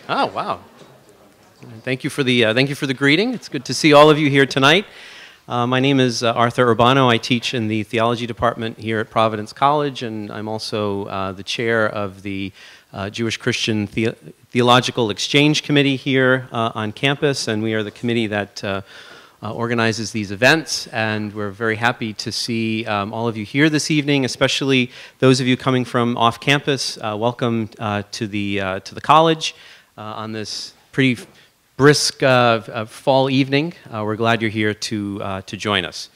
Oh, wow. Thank you for the greeting. It's good to see all of you here tonight. My name is Arthur Urbano. I teach in the theology department here at Providence College, and I'm also the chair of the Jewish Christian Theological Exchange Committee here on campus, and we are the committee that organizes these events, and we're very happy to see all of you here this evening, especially those of you coming from off campus. Welcome to the college on this pretty brisk fall evening. We're glad you're here to join us.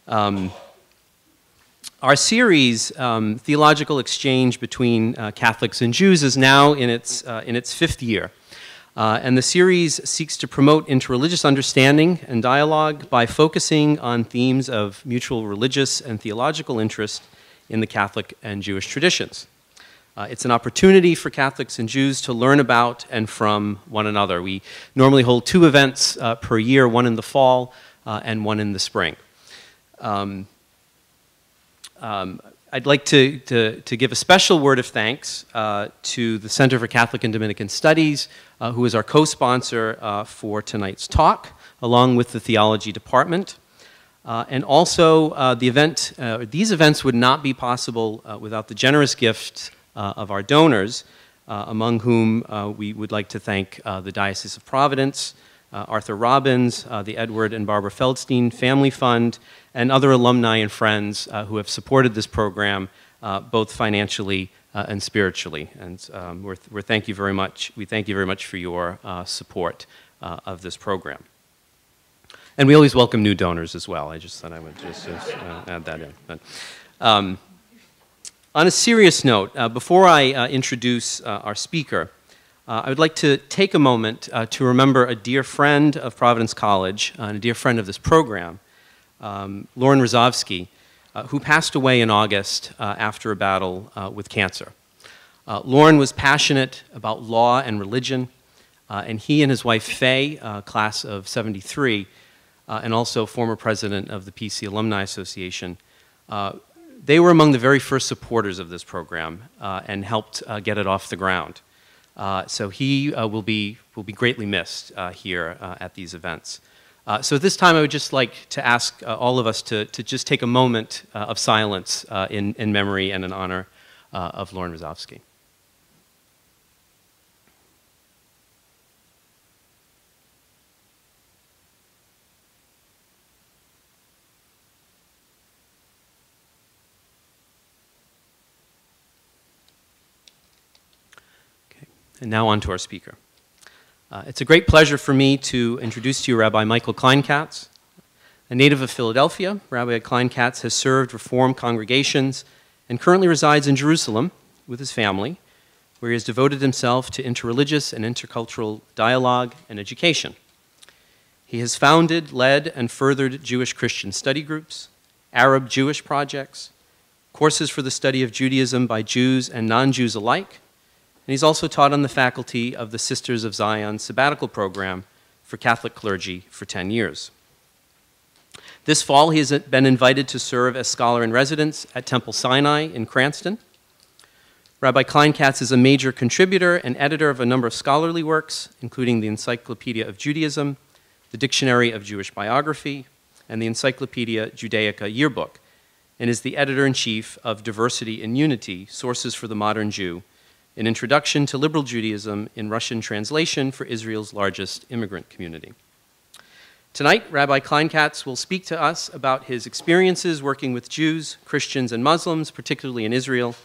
Our series, Theological Exchange between Catholics and Jews, is now in its fifth year. And the series seeks to promote interreligious understanding and dialogue by focusing on themes of mutual religious and theological interest in the Catholic and Jewish traditions. It's an opportunity for Catholics and Jews to learn about and from one another. We normally hold two events per year, one in the fall and one in the spring. I'd like to give a special word of thanks to the Center for Catholic and Dominican Studies, who is our co-sponsor for tonight's talk, along with the theology department. And also, these events would not be possible without the generous gift of our donors, among whom we would like to thank the Diocese of Providence, Arthur Robbins, the Edward and Barbara Feldstein Family Fund, and other alumni and friends who have supported this program both financially and spiritually. And we thank you very much for your support of this program. And we always welcome new donors as well. I just thought I would just add that in. But, on a serious note, before I introduce our speaker, I would like to take a moment to remember a dear friend of Providence College and a dear friend of this program, Lauren Rozovsky, who passed away in August after a battle with cancer. Lauren was passionate about law and religion, and he and his wife Faye, class of '73, and also former president of the PC Alumni Association, they were among the very first supporters of this program and helped get it off the ground. So he will be greatly missed here at these events. So at this time, I would just like to ask all of us to just take a moment of silence in memory and in honor of Lauren Rozovsky. And now on to our speaker. It's a great pleasure for me to introduce to you Rabbi Michael Klein-Katz. A native of Philadelphia, Rabbi Klein-Katz has served Reformed congregations and currently resides in Jerusalem with his family, where he has devoted himself to interreligious and intercultural dialogue and education. He has founded, led, and furthered Jewish Christian study groups, Arab Jewish projects, courses for the study of Judaism by Jews and non-Jews alike, and he's also taught on the faculty of the Sisters of Zion sabbatical program for Catholic clergy for 10 years. This fall, he has been invited to serve as scholar-in-residence at Temple Sinai in Cranston. Rabbi Klein-Katz is a major contributor and editor of a number of scholarly works, including the Encyclopedia of Judaism, the Dictionary of Jewish Biography, and the Encyclopedia Judaica Yearbook, and is the editor-in-chief of Diversity and Unity, Sources for the Modern Jew, an introduction to liberal Judaism in Russian translation for Israel's largest immigrant community. Tonight, Rabbi Klein-Katz will speak to us about his experiences working with Jews, Christians, and Muslims, particularly in Israel.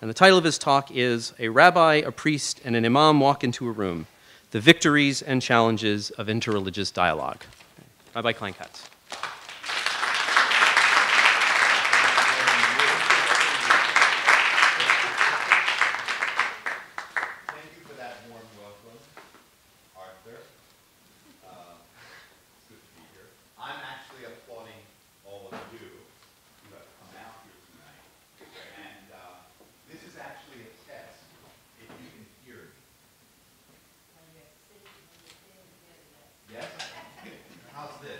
And the title of his talk is A Rabbi, a Priest, and an Imam Walk into a Room, the Victories and Challenges of Interreligious Dialogue. Rabbi Klein-Katz. How's this?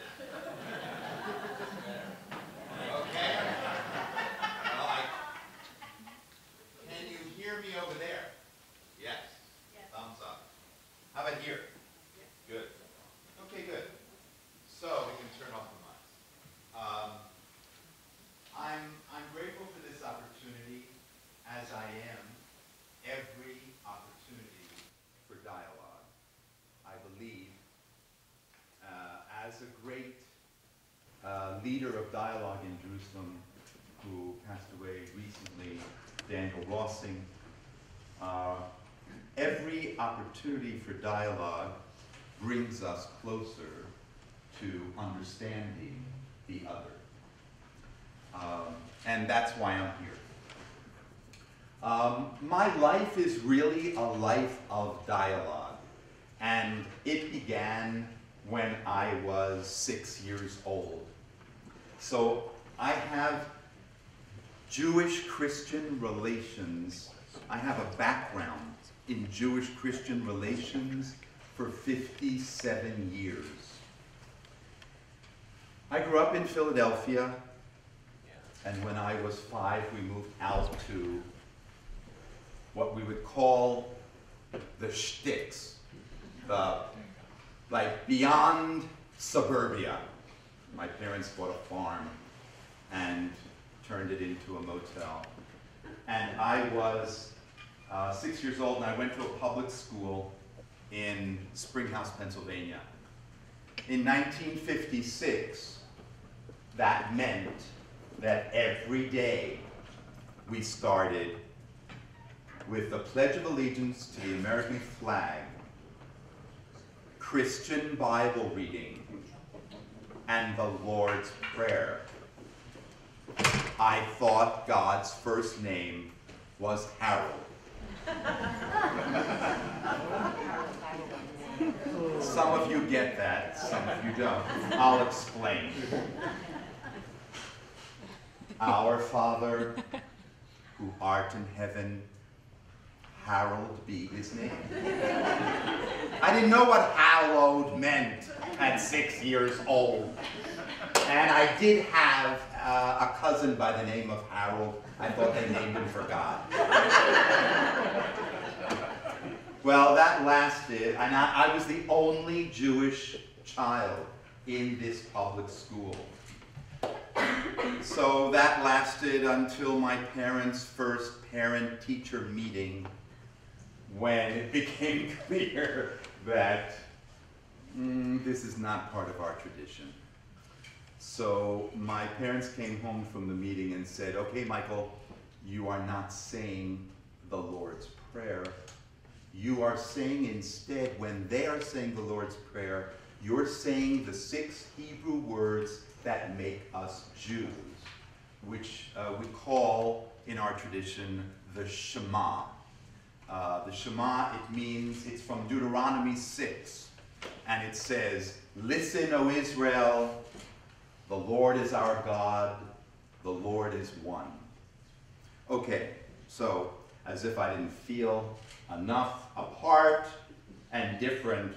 as a great leader of dialogue in Jerusalem who passed away recently, Daniel Rossing, every opportunity for dialogue brings us closer to understanding the other. And that's why I'm here. My life is really a life of dialogue, and it began when I was 6 years old. So I have Jewish-Christian relations. I have a background in Jewish-Christian relations for 57 years. I grew up in Philadelphia, and when I was 5, we moved out to what we would call the shticks, like beyond suburbia. My parents bought a farm and turned it into a motel. And I was 6 years old, and I went to a public school in Springhouse, Pennsylvania. In 1956, that meant that every day we started with the Pledge of Allegiance to the American flag, Christian Bible reading, and the Lord's Prayer. I thought God's first name was Harold. Some of you get that, some of you don't. I'll explain. Our Father, who art in heaven, hallowed be his name. I didn't know what hallowed meant at 6 years old. And I did have a cousin by the name of Harold. I thought they named him for God. Well, that lasted, and I was the only Jewish child in this public school. So that lasted until my parents' first parent-teacher meeting, when it became clear that this is not part of our tradition. So my parents came home from the meeting and said, okay, Michael, you are not saying the Lord's Prayer. You are saying instead, when they are saying the Lord's Prayer, you're saying the 6 Hebrew words that make us Jews, which we call in our tradition the Shema. The Shema, it means, it's from Deuteronomy 6, and it says, listen, O Israel, the Lord is our God, the Lord is one. Okay, so as if I didn't feel enough apart and different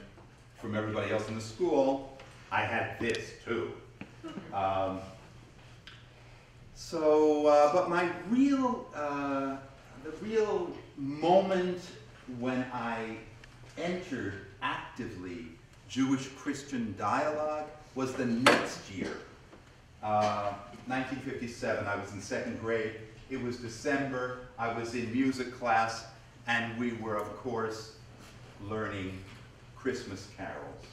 from everybody else in the school, I had this too. But my real, the real moment when I entered actively Jewish-Christian dialogue was the next year, 1957. I was in 2nd grade. It was December. I was in music class, and we were, of course, learning Christmas carols.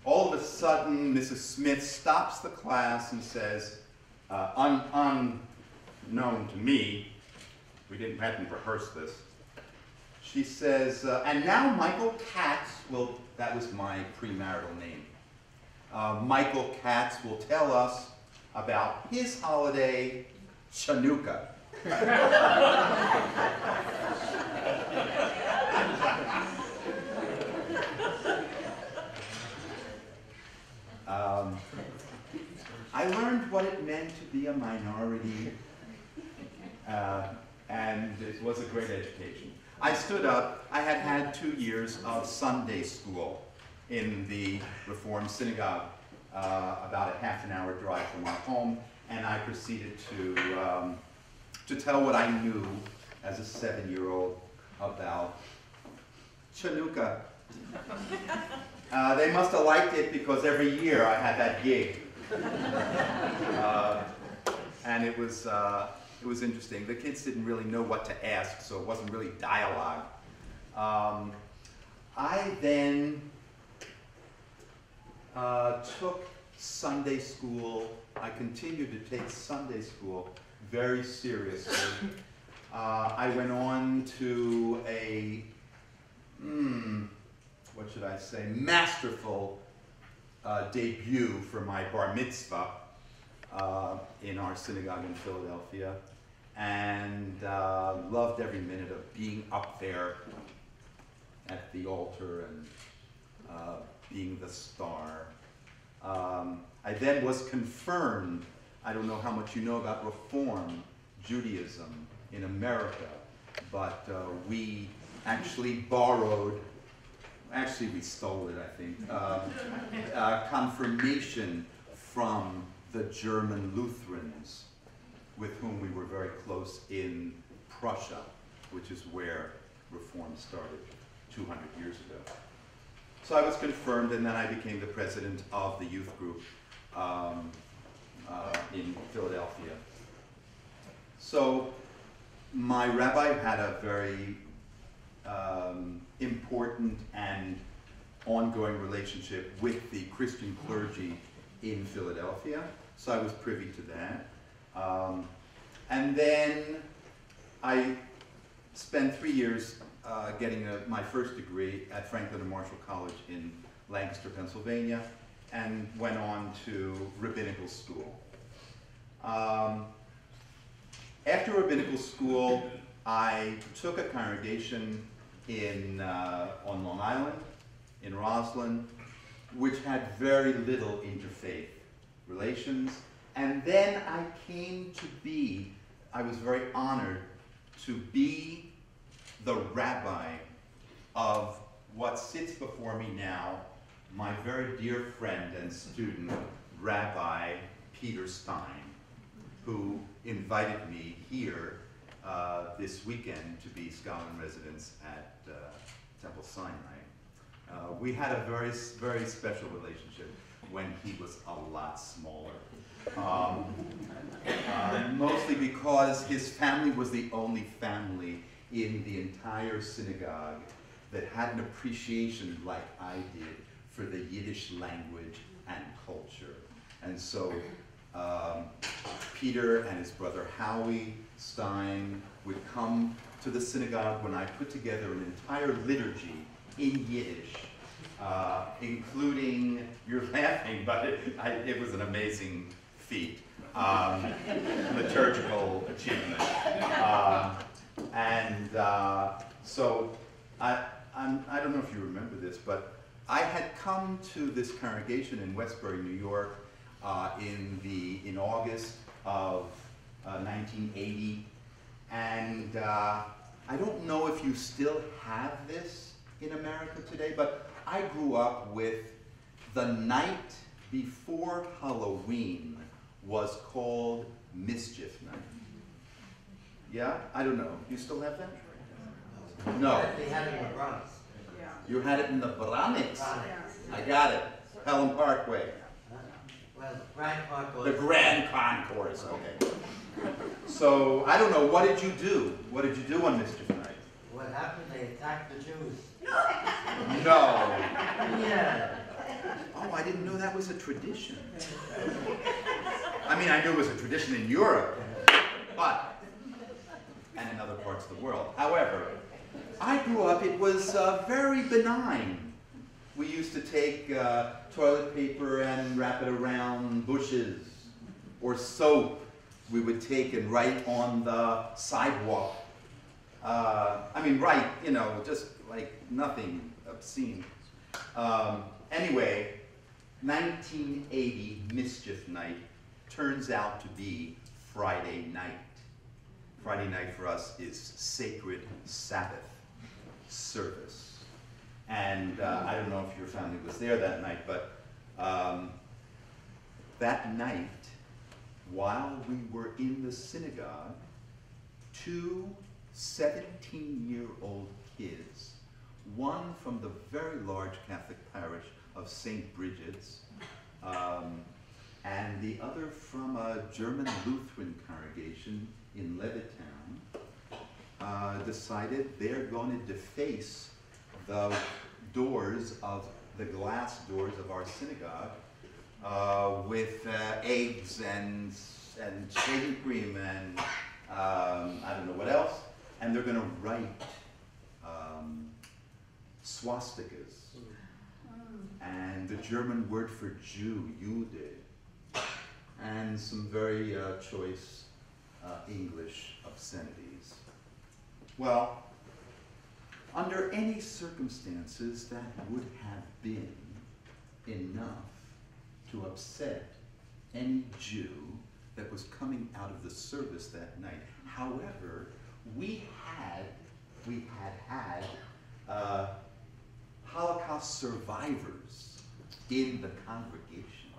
All of a sudden, Mrs. Smith stops the class and says, unknown to me, we hadn't rehearsed this, she says, and now Michael Katz will, that was my premarital name, Michael Katz will tell us about his holiday, Chanukah. I learned what it meant to be a minority, and it was a great education. I stood up. I had had 2 years of Sunday school in the Reformed Synagogue, about a half an hour drive from our home, and I proceeded to tell what I knew as a 7-year-old about Chanukah. They must have liked it because every year I had that gig. And it was interesting. The kids didn't really know what to ask, so it wasn't really dialogue. I then took Sunday school, I continued to take Sunday school very seriously. I went on to a, what should I say, masterful debut for my bar mitzvah in our synagogue in Philadelphia, and loved every minute of being up there at the altar and being the star. I then was confirmed. I don't know how much you know about Reform Judaism in America, but we actually borrowed, actually we stole it, I think, confirmation from the German Lutherans, with whom we were very close in Prussia, which is where Reform started 200 years ago. So I was confirmed, and then I became the president of the youth group in Philadelphia. So my rabbi had a very important and ongoing relationship with the Christian clergy in Philadelphia, so I was privy to that. And then I spent 3 years getting my first degree at Franklin and Marshall College in Lancaster, Pennsylvania, and went on to rabbinical school. After rabbinical school, I took a congregation on Long Island, in Roslyn, which had very little interfaith relations. And then I came to be, I was very honored to be the rabbi of what sits before me now, my very dear friend and student, Rabbi Peter Stein, who invited me here this weekend to be scholar in residence at Temple Sinai. We had a very, very special relationship when he was a lot smaller. Mostly because his family was the only family in the entire synagogue that had an appreciation like I did for the Yiddish language and culture. And so Peter and his brother Howie Stein would come to the synagogue when I put together an entire liturgy in Yiddish, including, you're laughing, but it was an amazing feat, liturgical achievement. So I don't know if you remember this, but I had come to this congregation in Westbury, New York, in August of 1980, and I don't know if you still have this in America today, but I grew up with the night before Halloween was called Mischief Night. Yeah? I don't know. You still have that? No. They had it in the Bronx. You had it in the Bronx? Yeah. I got it. Pelham Parkway. Well, the Grand Concourse. The Grand Concourse, okay. So, I don't know, what did you do? What did you do on Mischief Night? What happened? They attacked the Jews. No. Yeah. Oh, I didn't know that was a tradition. I mean, I knew it was a tradition in Europe, but, and in other parts of the world. However, I grew up, it was very benign. We used to take toilet paper and wrap it around bushes, or soap we would take and write on the sidewalk. I mean, write, you know, just like nothing obscene. Anyway, 1980 Mischief Night turns out to be Friday night. Friday night for us is sacred Sabbath service. And I don't know if your family was there that night, but that night, while we were in the synagogue, 2 17-year-old kids, one from the very large Catholic parish of St. Bridget's, and the other from a German Lutheran congregation in Levittown, decided they're going to deface the doors of the glass doors of our synagogue with eggs and shaving cream and I don't know what else, and they're going to write swastikas and the German word for Jew, Jude, and some very choice English obscenities. Well, under any circumstances, that would have been enough to upset any Jew that was coming out of the service that night. However, we had Holocaust survivors in the congregation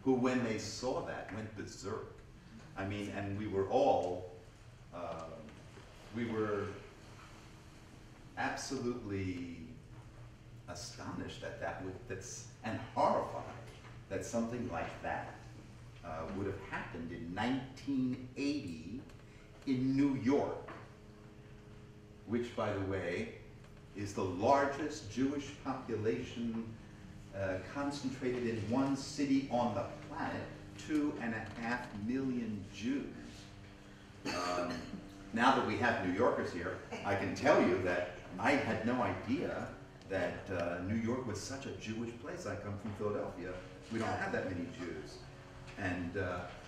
who, when they saw that, went berserk. I mean, and we were all, we were absolutely astonished that and horrified that something like that would have happened in 1980 in New York, which, by the way, is the largest Jewish population concentrated in one city on the planet, 2.5 million Jews. Now that we have New Yorkers here, I can tell you that I had no idea that New York was such a Jewish place. I come from Philadelphia. We don't have that many Jews. And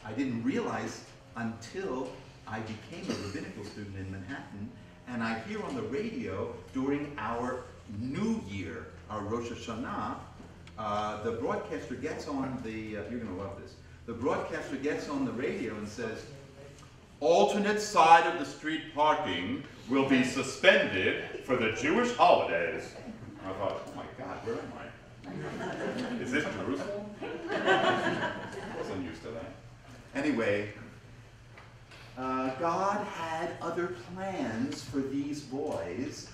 I didn't realize until I became a rabbinical student in Manhattan, and I hear on the radio during our New Year, our Rosh Hashanah, the broadcaster gets on the, you're going to love this, the broadcaster gets on the radio and says, alternate side of the street parking will be suspended for the Jewish holidays. I thought, oh my God, where am I? Is this Jerusalem? I wasn't used to that. Anyway, God had other plans for these boys,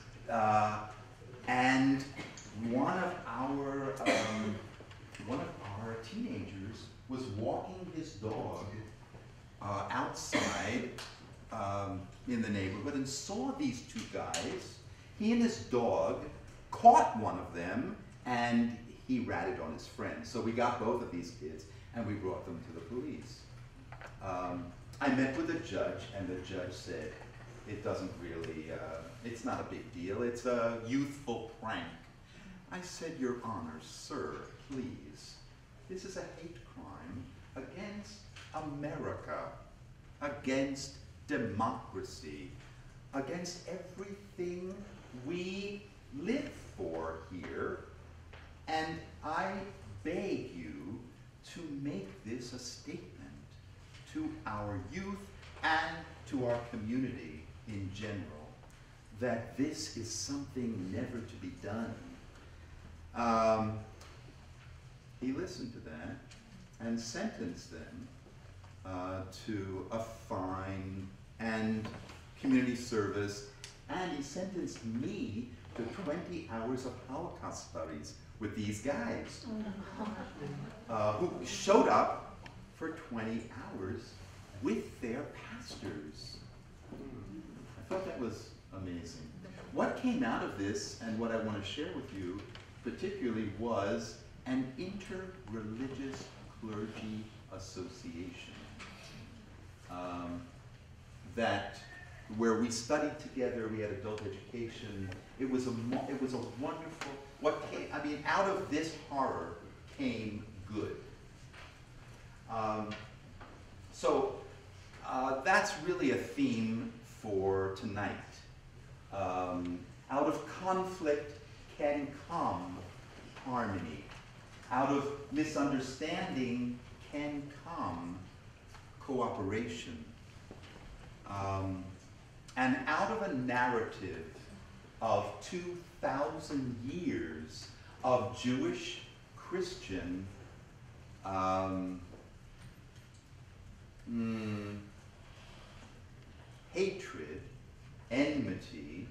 and one of our teenagers was walking his dog outside in the neighborhood and saw these two guys. He and his dog caught one of them, and he ratted on his friend. So we got both of these kids, and we brought them to the police. I met with the judge, and the judge said, it doesn't really, it's not a big deal. It's a youthful prank. I said, Your Honor, sir, please, this is a hate crime against America, against democracy, against everything we live for here, and I beg you to make this a statement to our youth and to our community in general, that this is something never to be done. He listened to that and sentenced them to a fine and community service, and he sentenced me to 20 hours of Holocaust studies with these guys who showed up for 20 hours with their pastors. I thought that was amazing. What came out of this, and what I want to share with you particularly, was an interreligious clergy association where we studied together. We had adult education. It was a wonderful. Out of this horror came good. So that's really a theme for tonight. Out of conflict can come harmony. Out of misunderstanding can come cooperation. And out of a narrative of 2,000 years of Jewish, Christian hatred, enmity,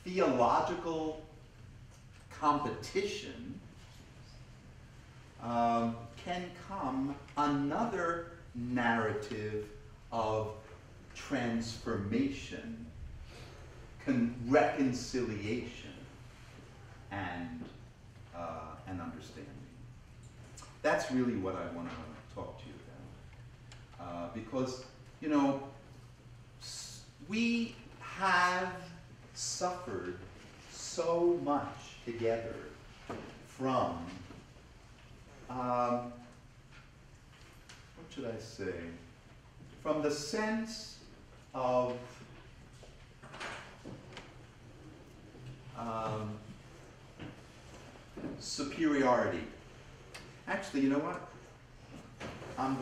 theological competition, can come another narrative of transformation, reconciliation, and and understanding. That's really what I want to talk to you about. Because, you know, we have suffered so much together from, what should I say, from the sense of superiority. Actually, you know what? I'd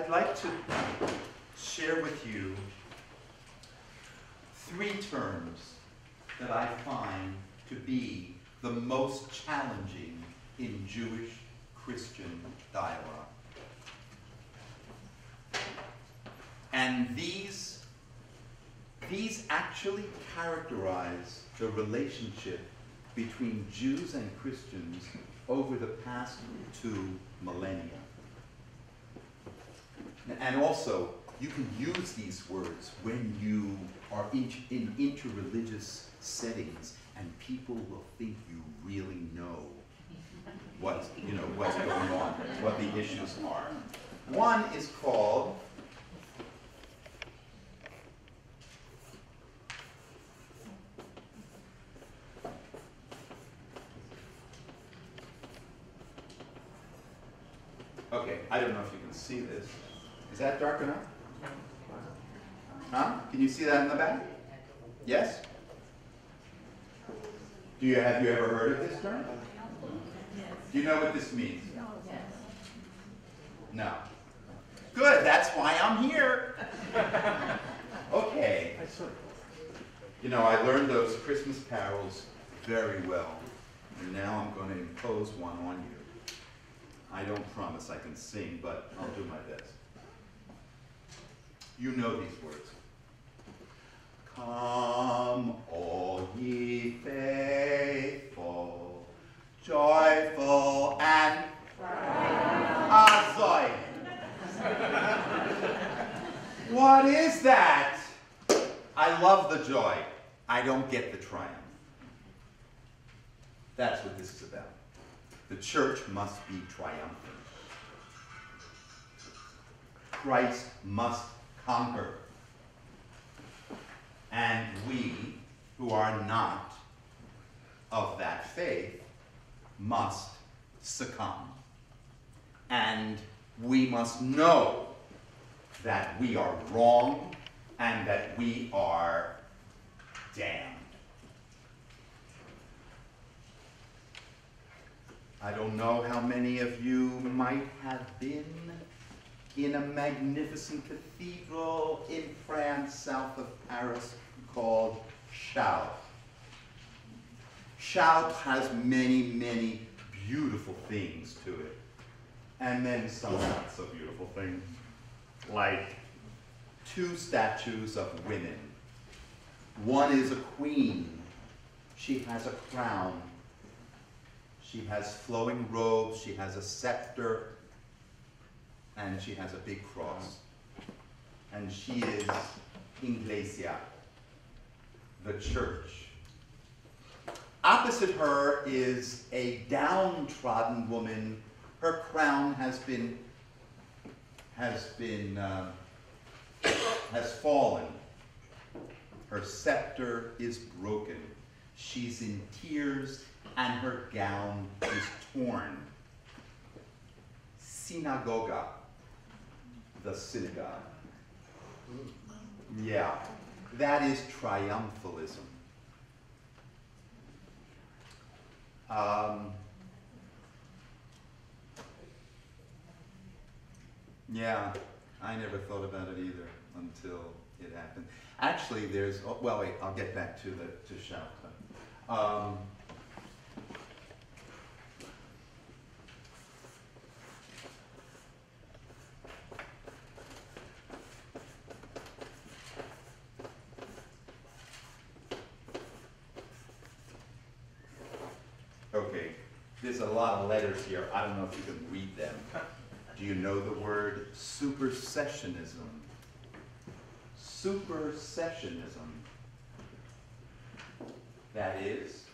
like to share with you 3 terms that I find to be the most challenging in Jewish-Christian dialogue. And these actually characterize the relationship between Jews and Christians over the past 2 millennia. And also, you can use these words when you are in interreligious settings, and people will think you really know what's going on, what the issues are. One is called okay, I don't know if you can see this. Is that dark enough? Huh? Can you see that in the back? Yes? Have you ever heard of this term? Do you know what this means? No. Good, that's why I'm here. Okay. You know, I learned those Christmas carols very well, and now I'm going to impose one on you. I don't promise I can sing, but I'll do my best. You know these words. Come, all ye faithful, joyful and azoy. What is that? I love the joy. I don't get the triumph. That's what this is about. The church must be triumphant. Christ must conquer. And we, who are not of that faith, must succumb. And we must know that we are wrong and that we are damned. I don't know how many of you might have been in a magnificent cathedral in France, south of Paris, called Chartres. Chartres has many, many beautiful things to it. And then some not so beautiful things, like 2 statues of women. One is a queen. She has a crown. She has flowing robes. She has a scepter. And she has a big cross. And she is Iglesia, the church. Opposite her is a downtrodden woman. Her crown has fallen. Her scepter is broken. She's in tears and her gown is torn. Synagoga, the synagogue. Yeah, that is triumphalism. Yeah, I never thought about it either until it happened. Actually, there's, oh, well, wait, I'll get back to Chartres. Okay, there's a lot of letters here. I don't know if you can read them. Do you know the word supersessionism? Supersessionism. That is,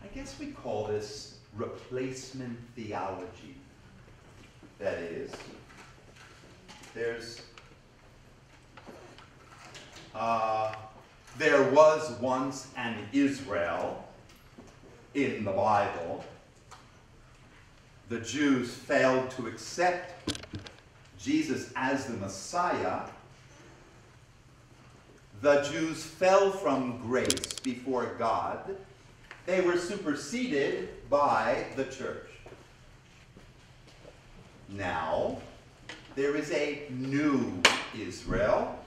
I guess we call this replacement theology. That is, there was once an Israel in the Bible. The Jews failed to accept Jesus as the Messiah. The Jews fell from grace before God. They were superseded by the church. Now, there is a new Israel.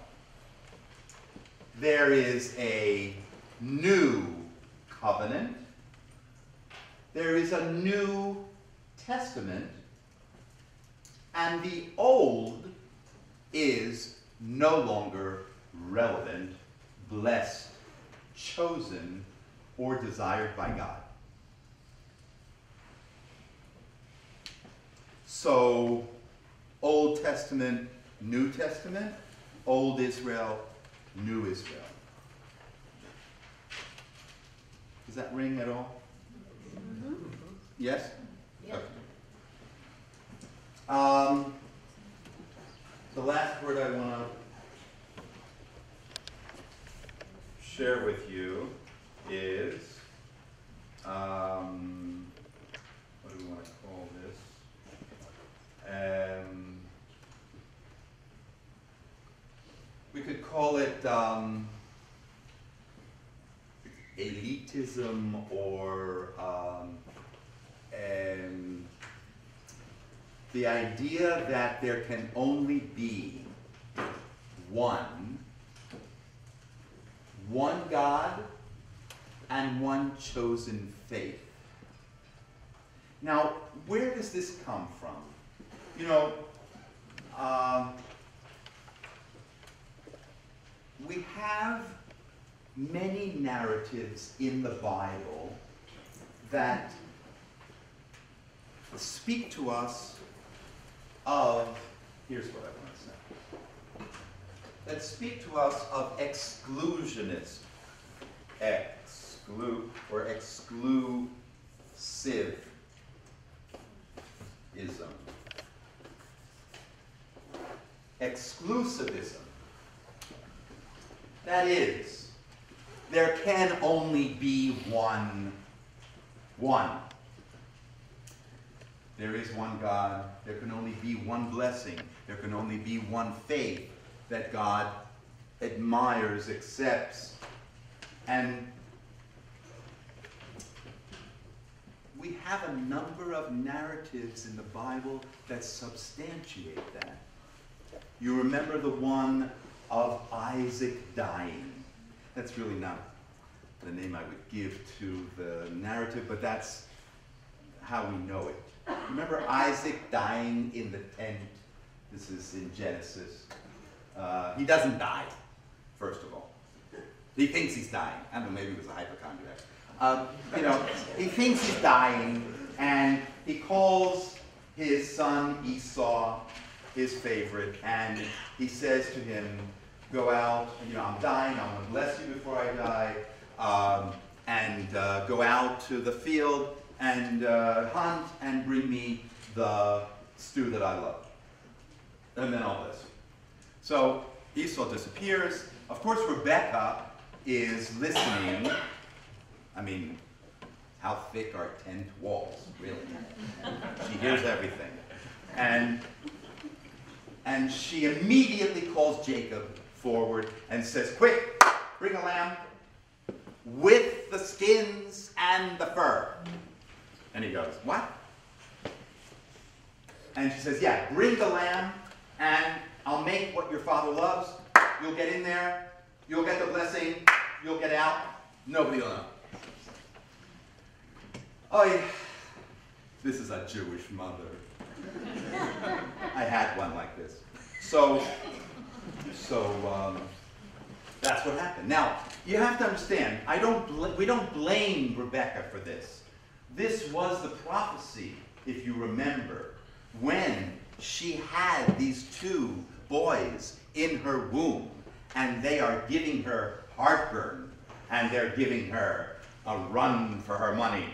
There is a new covenant. There is a new testament. And the old is no longer relevant, blessed, chosen, or desired by God. So, Old Testament, New Testament, Old Israel, New Israel. Does that ring at all? Mm-hmm. Yes? Yeah. Okay. The last word I want to share with you is, what do we want to call this? We could call it elitism or the idea that there can only be one God and one chosen faith. Now, where does this come from? You know, we have many narratives in the Bible that speak to us of, here's what I want to say, that speak to us of exclusionism, or exclusivism. Exclusivism. That is, there can only be one. There is one God. There can only be one blessing. There can only be one faith that God admires, accepts. And we have a number of narratives in the Bible that substantiate that. You remember the one of Isaac dying. That's really not the name I would give to the narrative, but that's how we know it. Remember Isaac dying in the tent? This is in Genesis. He doesn't die, first of all. He thinks he's dying. I don't know, maybe he was a hypochondriac. You know, he thinks he's dying, and he calls his son Esau, his favorite, and he says to him, go out, you know, I'm dying, I'm going to bless you before I die, and go out to the field and hunt and bring me the stew that I love. And then I'll bless you. So Esau disappears. Of course, Rebecca is listening. I mean, how thick are tent walls, really? She hears everything. And she immediately calls Jacob forward and says, quick, bring a lamb with the skins and the fur. And he goes, what? And she says, yeah, bring the lamb and I'll make what your father loves. You'll get in there, you'll get the blessing, you'll get out, nobody will know. Oh yeah, this is a Jewish mother. I had one like this. So that's what happened. Now, you have to understand, we don't blame Rebecca for this. This was the prophecy, if you remember, when she had these two boys in her womb. and they are giving her heartburn, and they're giving her a run for her money,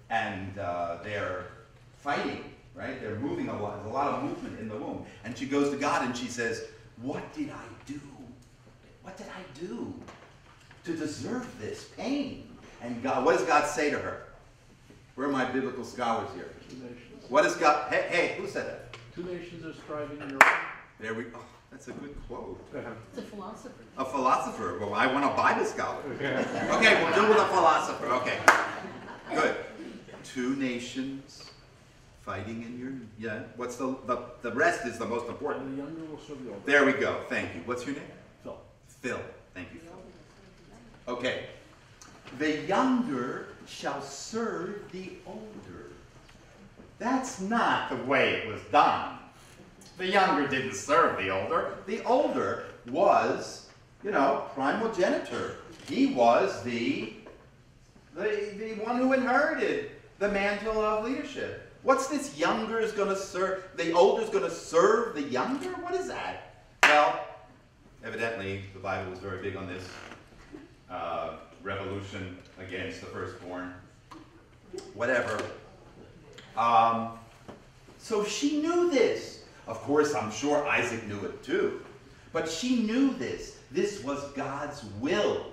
and they're fighting, right? They're moving a lot. There's a lot of movement in the womb. And she goes to God and she says, what did I do? What did I do to deserve this pain? And God, what does God say to her? Where are my biblical scholars here? 2 nations. What does God, hey, who said that? 2 nations are striving in your There we go. Oh, that's a good quote. It's a philosopher. A philosopher. Well, I want a Bible scholar. Okay, we'll do with a philosopher. Okay, good. 2 nations fighting in your, yeah. What's the rest is the most important. The younger will serve the older. There we go. Thank you. What's your name? Phil. Phil. Thank you, Phil. Okay. The younger shall serve the older. That's not the way it was done. The younger didn't serve the older. The older was, primogenitor. He was the one who inherited the mantle of leadership. What's this younger is going to serve? The older is going to serve the younger? What is that? Well, evidently the Bible was very big on this. Revolution against the firstborn. Whatever. So she knew this. Of course, I'm sure Isaac knew it too. But she knew this. This was God's will.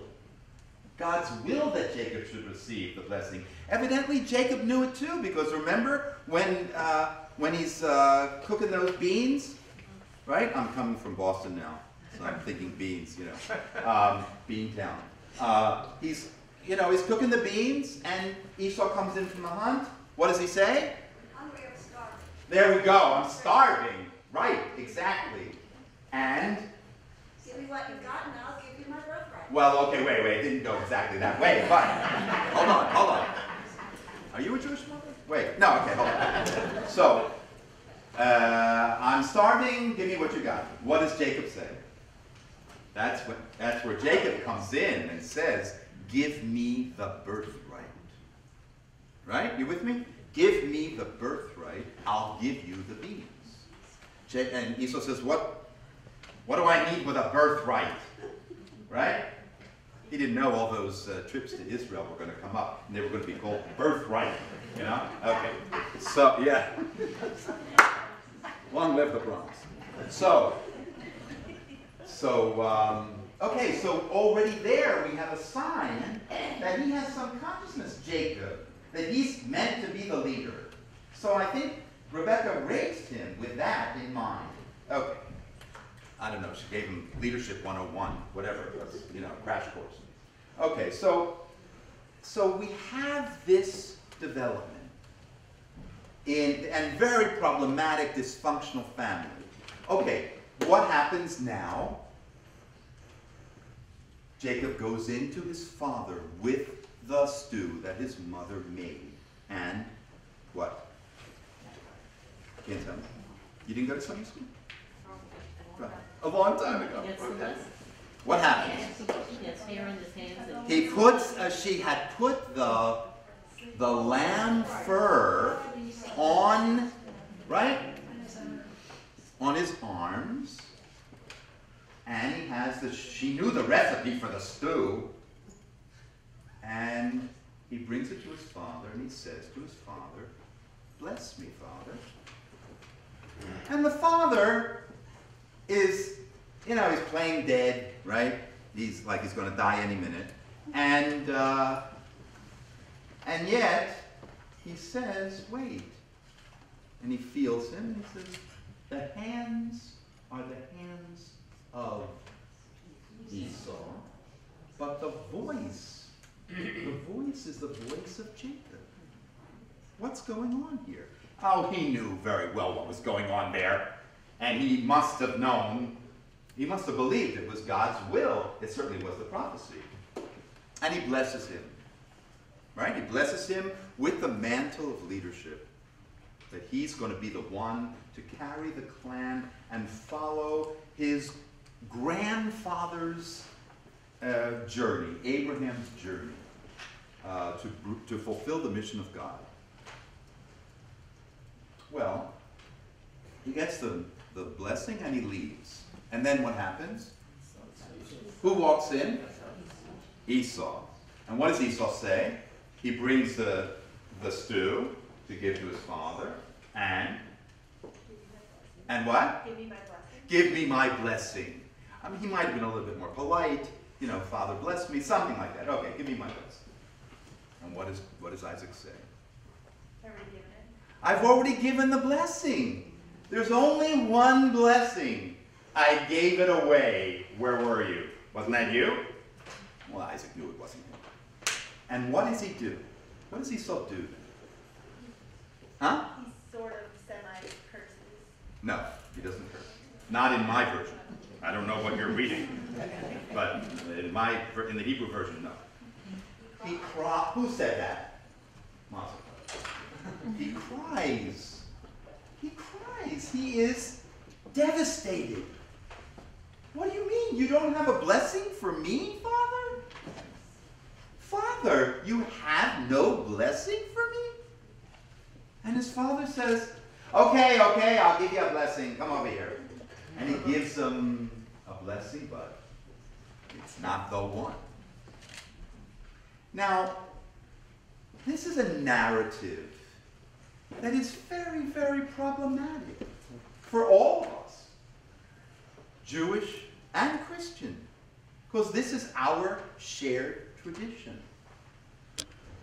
God's will that Jacob should receive the blessing. Evidently, Jacob knew it too, because remember when he's cooking those beans, right? I'm coming from Boston now, so I'm thinking beans, Beantown. He's cooking the beans, and Esau comes in from the hunt. What does he say? Hungry, I'm starving. There we go. I'm starving. Right, exactly. And Give me what you've got, and I'll give you my birthright. well, okay, wait. It didn't go exactly that way, but hold on. Are you a Jewish mother? Wait, no, okay, hold on. So, I'm starving, give me what you got. What does Jacob say? That's where Jacob comes in and says, give me the birthright. Right? You with me? Give me the birthright, I'll give you the beans. And Esau says, what do I need with a birthright? Right? He didn't know all those trips to Israel were going to come up, and they were going to be called birthright. Okay. So, yeah. Long live the Bronx. Okay, so already there we have a sign that he has some consciousness, Jacob, that he's meant to be the leader. So I think Rebecca raised him with that in mind. Okay. I don't know, she gave him Leadership 101, whatever it was, crash course. Okay, so we have this development and very problematic, dysfunctional family. Okay, what happens now? Jacob goes into his father with the stew that his mother made. And what? Can't tell me. You didn't go to Sunday school? Right. A long time ago. Okay. What happens? He puts, she had put the lamb fur on, right? On his arms. And he has she knew the recipe for the stew. And he brings it to his father and he says to his father, bless me, Father. And the father is, he's playing dead, right? He's like he's going to die any minute. And yet, he says, wait. And he feels him and he says, the hands are the hands of Esau, but the voice is the voice of Jacob. What's going on here? Oh, he knew very well what was going on there. And he must have known, he must have believed it was God's will. It certainly was the prophecy. And he blesses him. Right? He blesses him with the mantle of leadership. That he's going to be the one to carry the clan and follow his grandfather's journey, Abraham's journey, to fulfill the mission of God. Well, he gets the blessing and he leaves. And then what happens? Who walks in? Esau. And what does Esau say? He brings the stew to give to his father, and what? Give me my blessing. Give me my blessing. I mean, he might have been a little bit more polite, you know, Father bless me, something like that. Okay, give me my blessing. And what does Isaac say? Already given it. I've already given the blessing. There's only one blessing. I gave it away. Where were you? Wasn't that you? Well, Isaac knew it wasn't him. And what does he do? What does Esau do? Huh? He sort of semi-curses. No, he doesn't curse. Not in my version. I don't know what you're reading. But in the Hebrew version, no. Who said that? Mazel. He cries. He cries. He is devastated. What do you mean? You don't have a blessing for me, Father? Father, you have no blessing for me? And his father says, okay, I'll give you a blessing. Come over here. And he gives him a blessing, but it's not the one. Now, this is a narrative that is very, very problematic for all of us, Jewish and Christian, because this is our shared tradition.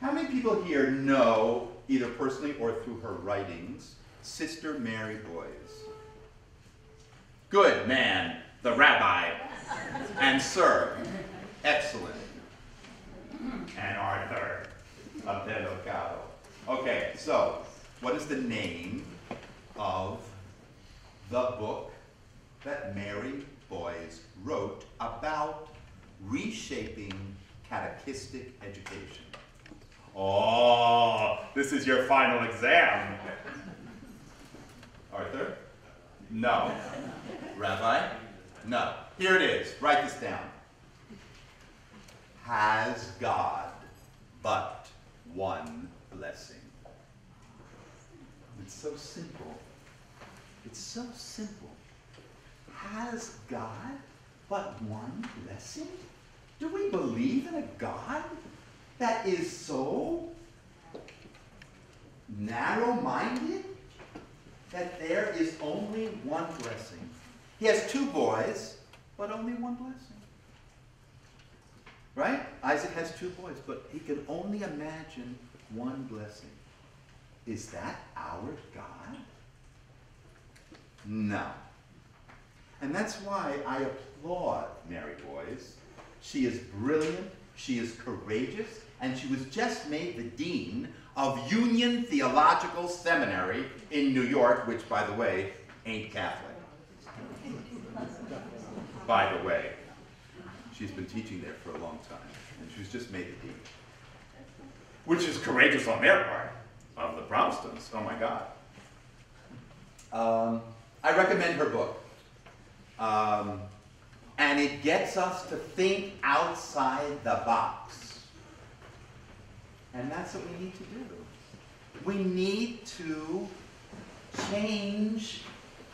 How many people here know, either personally or through her writings, Sister Mary Boyce? Good man, the Rabbi, and Sir, excellent, and Arthur of Delocado. Okay, so what is the name of the book that Mary Boyce wrote about reshaping catechistic education? Oh, this is your final exam. Arthur? No. Rabbi? No. Here it is. Write this down. Has God but one blessing? It's so simple. It's so simple. Has God but one blessing? Do we believe in a God that is so narrow-minded that there is only one blessing? He has two boys, but only one blessing. Right? Isaac has two boys, but he can only imagine one blessing. Is that our God? No. And that's why I applaud Mary Boyce. She is brilliant, she is courageous, and she was just made the dean of Union Theological Seminary in New York, which, by the way, ain't Catholic. By the way, she's been teaching there for a long time, and she was just made the dean. Which is courageous on their part, of the Protestants. Oh my God. I recommend her book. And it gets us to think outside the box. And that's what we need to do. We need to change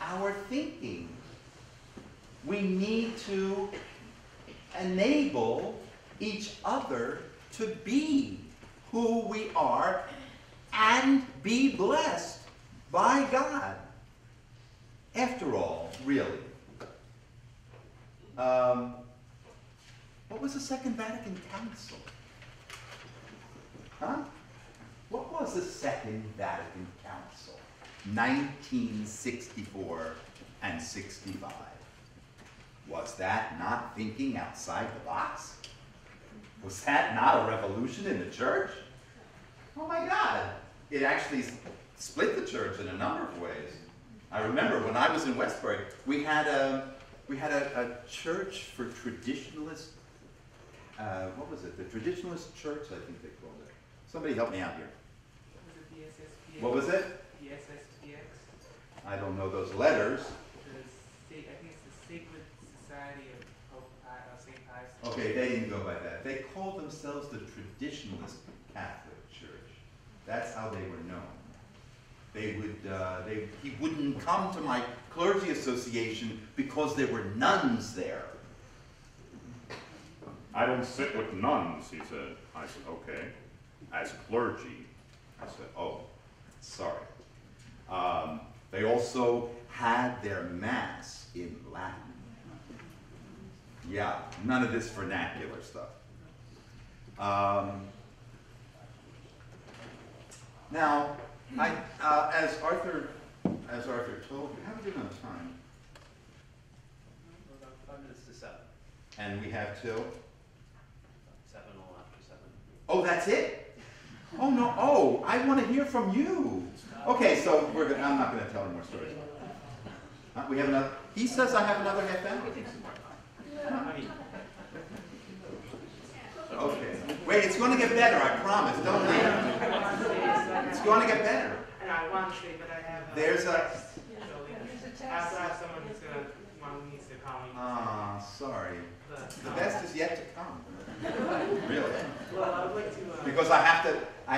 our thinking. We need to enable each other to be who we are and be blessed by God. After all, really. What was the Second Vatican Council? Huh? What was the Second Vatican Council? 1964 and 65. Was that not thinking outside the box? Was that not a revolution in the church? Oh my God. It actually split the church in a number of ways. I remember when I was in Westbury, we had a church for traditionalist, what was it? The Traditionalist Church, I think they called it. Somebody help me out here. Was it the SSPX? What was it? The SSPX? I don't know those letters. I think it's the Sacred Society of St. Pius. Okay, they didn't go by that. They called themselves the Traditionalist Catholic Church. That's how they were known. He wouldn't come to my clergy association because there were nuns there. I don't sit with nuns, he said. I said, okay. As clergy. I said, oh, sorry. They also had their mass in Latin. Yeah, none of this vernacular stuff. Now, as Arthur told, how are we doing on time? About 5 minutes to 7. And we have till? 7 all after 7. Oh, that's it? Oh no! Oh, I want to hear from you. Okay, so I'm not going to tell any more stories. We have another. He says I have another half hour. Okay. Wait, it's going to get better. I promise. Don't leave. It's going to get better. And I want to say, but I have. There's a. I have someone who's gonna needs to call me. Ah, sorry. But, The best is yet to come. Really. Well, I would like to. Because I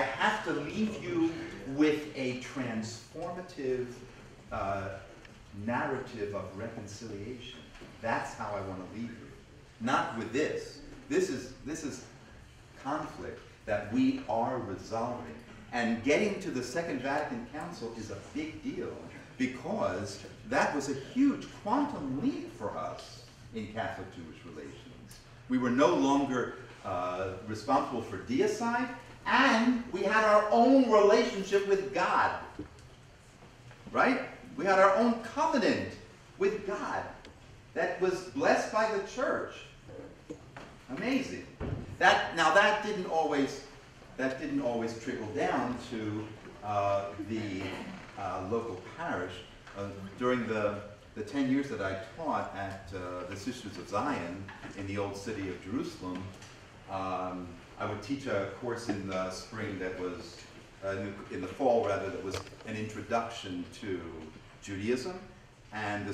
have to leave you with a transformative narrative of reconciliation. That's how I want to leave you. Not with this. This is conflict that we are resolving. And getting to the Second Vatican Council is a big deal because that was a huge quantum leap for us in Catholic-Jewish relations. We were no longer responsible for deicide, and we had our own relationship with God. Right? We had our own covenant with God that was blessed by the church. Amazing. That didn't always trickle down to the local parish. During the 10 years that I taught at the Sisters of Zion in the old city of Jerusalem, I would teach a course in the spring that was, in the fall rather, that was an introduction to Judaism and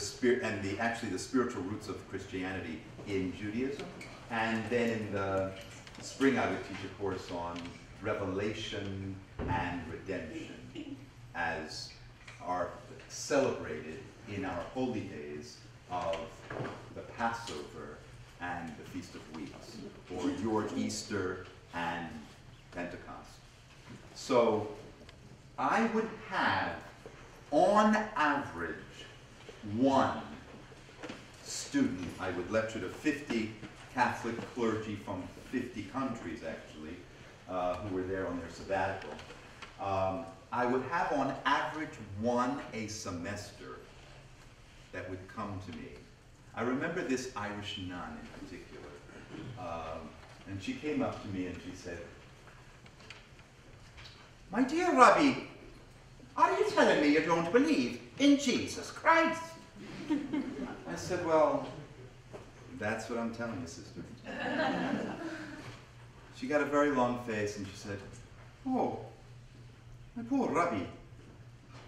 actually the spiritual roots of Christianity in Judaism. And then in the spring I would teach a course on revelation and redemption as are celebrated in our holy days of the Passover and the Feast of Weeks, or your Easter and Pentecost. So I would have, on average, one student. I would lecture to 50 Catholic clergy from 50 countries, actually, who were there on their sabbatical. I would have, on average, one a semester that would come to me. I remember this Irish nun in particular. And she came up to me and she said, "My dear Rabbi, are you telling me you don't believe in Jesus Christ?" I said, "Well, that's what I'm telling you, sister." She got a very long face and she said, "Oh, my poor Rabbi,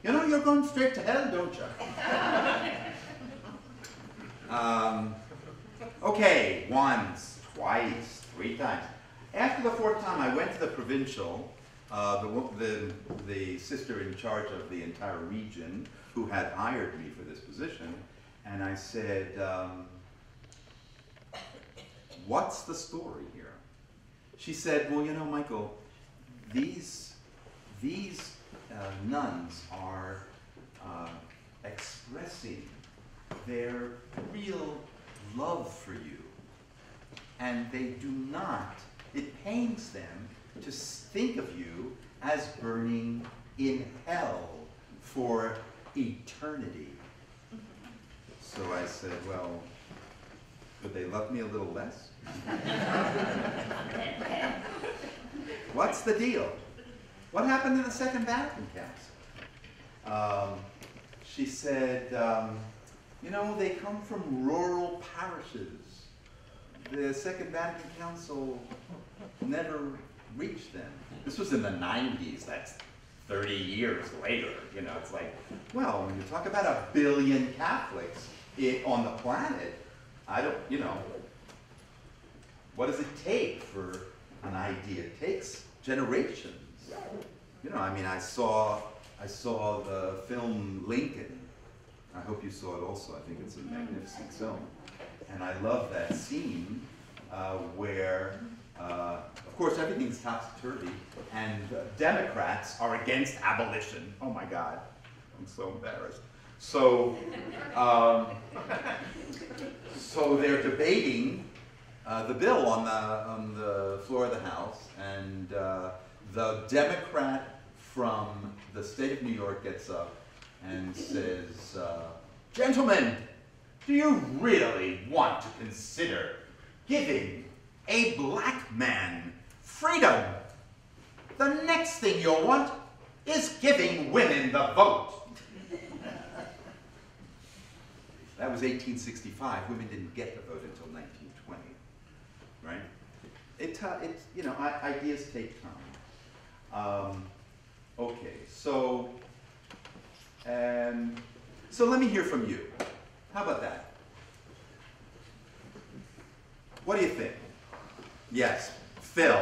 you know you're going straight to hell, don't you?" Okay, once, twice, 3 times. After the 4th time, I went to the provincial, the sister in charge of the entire region, who had hired me for this position, and I said, "What's the story here?" She said, "Well, you know, Michael, these nuns are expressing their real love for you, and they do not, it pains them to think of you as burning in hell for eternity." So I said, "Well, could they love me a little less?" What's the deal? What happened to the Second Vatican Council? She said, "You know, they come from rural parishes. The Second Vatican Council never reached them." This was in the 90s. That's 30 years later. You know, it's like, well, when you talk about 1 billion Catholics on the planet, what does it take for an idea? It takes generations. You know, I mean, I saw the film Lincoln. I hope you saw it also. I think it's a magnificent film. And I love that scene where, of course, everything's topsy-turvy, and Democrats are against abolition. Oh my God, I'm so embarrassed. So, so they're debating the bill on the floor of the House, and the Democrat from the state of New York gets up and says, gentlemen, do you really want to consider giving a black man freedom? The next thing you'll want is giving women the vote. That was 1865. Women didn't get the vote until 1920, right? It's you know, ideas take time. Okay, so let me hear from you. How about that? What do you think? Yes, Phil.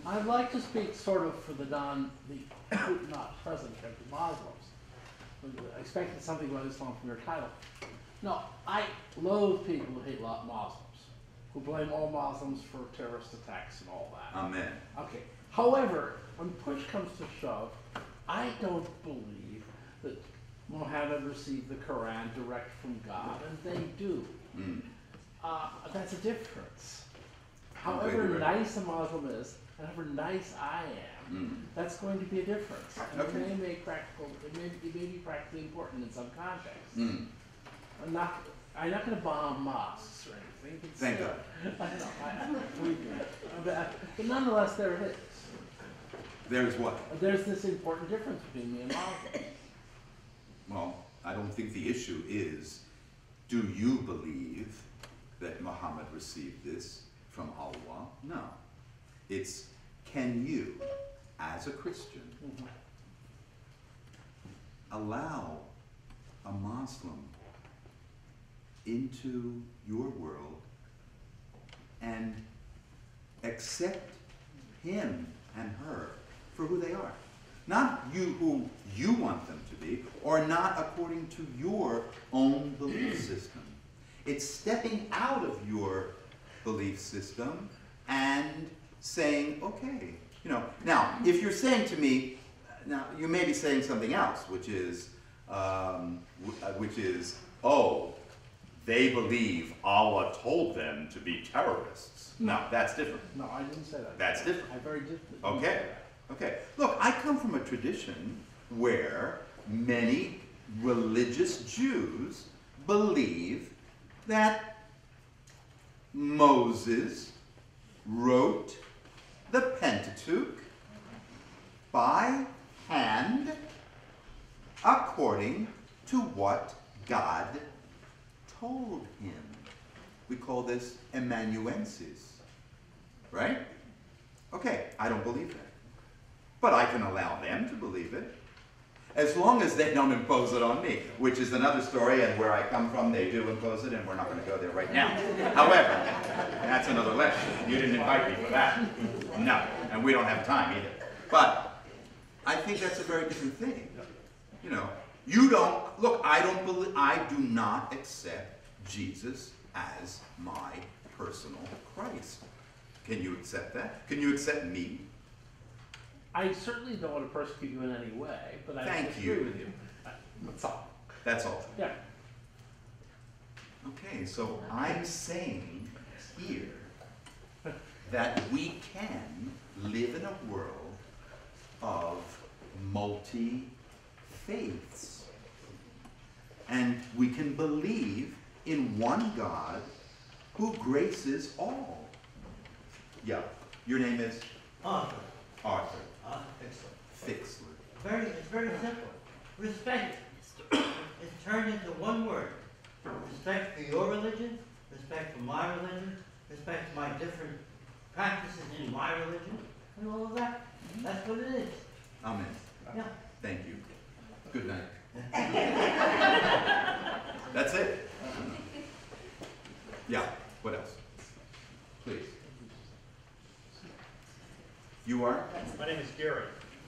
I'd like to speak sort of for the not present of the Muslims. I expected something about Islam from your title. No, I loathe people who hate Muslims, who blame all Muslims for terrorist attacks and all that. Amen. Okay. However, when push comes to shove, I don't believe that Muhammad received the Quran direct from God, and they do. Mm. That's a difference. However nice a Muslim is, however nice I am, that's going to be a difference. And Okay. it may be practically important in some contexts. Mm. I'm not going to bomb mosques or anything. But Thank still, God. but nonetheless, there it is. There's what? There's this important difference between me and Muslims. Well, I don't think the issue is, do you believe that Muhammad received this from Allah? No. It's, can you, as a Christian, allow a Muslim into your world and accept him and her for who they are? Not you who you want them to be, or not according to your own belief system. It's stepping out of your belief system and saying, okay, you know. Now, if you're saying to me, now you may be saying something else, which is, oh, they believe Allah told them to be terrorists. No, that's different. No, I didn't say that. That's different. I very different. Okay. Okay. Look, I come from a tradition where many religious Jews believe that Moses wrote the Pentateuch by hand according to what God told him. We call this amanuensis, right? Okay, I don't believe that. But I can allow them to believe it, as long as they don't impose it on me, which is another story, and where I come from, they do impose it, and we're not going to go there right now. However, that's another lecture. You didn't invite me for that. No, and we don't have time either. But I think that's a very different thing. You know, you don't, look, I do not accept Jesus as my personal Christ. Can you accept that? Can you accept me? I certainly don't want to persecute you in any way, but I Thank agree you. with you. That's all. That's all. Yeah. Okay, so I'm saying here that we can live in a world of multi-faiths. And we can believe in one God who graces all. Yeah, your name is? Arthur. Arthur Excellent. Fixler. It's very simple. Respect is turned into one word. Respect for your religion, respect for my religion, respect for my different practices in my religion, and all of that. That's what it is. Amen. Yeah. Thank you. Good night. That's it. Yeah, what else? Please. You are? My name is Gary.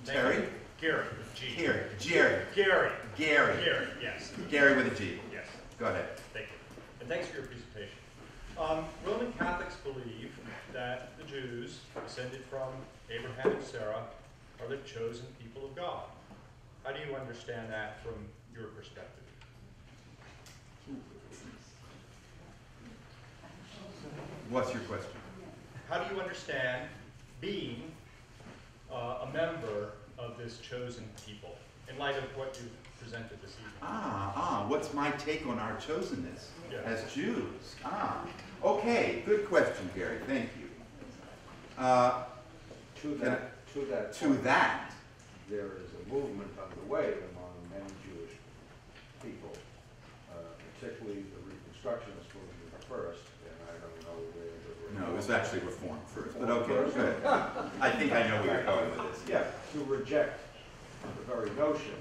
Terry? Gary with G. Here, Jerry. Gary. Gary. Gary, yes. Gary with a G. Yes. Go ahead. Thank you. And thanks for your presentation. Roman Catholics believe that the Jews, descended from Abraham and Sarah, are the chosen people of God. How do you understand that from your perspective? What's your question? How do you understand being a member of this chosen people in light of what you presented this evening? What's my take on our chosenness Yeah. as Jews? Okay, good question, Gary, thank you. To that, there is a movement underway among many Jewish people, particularly the Reconstructionist movement first, and I don't know where the... no, it was actually Reform first, but okay, good. I think I know where you're going with this. Yeah, to reject the very notion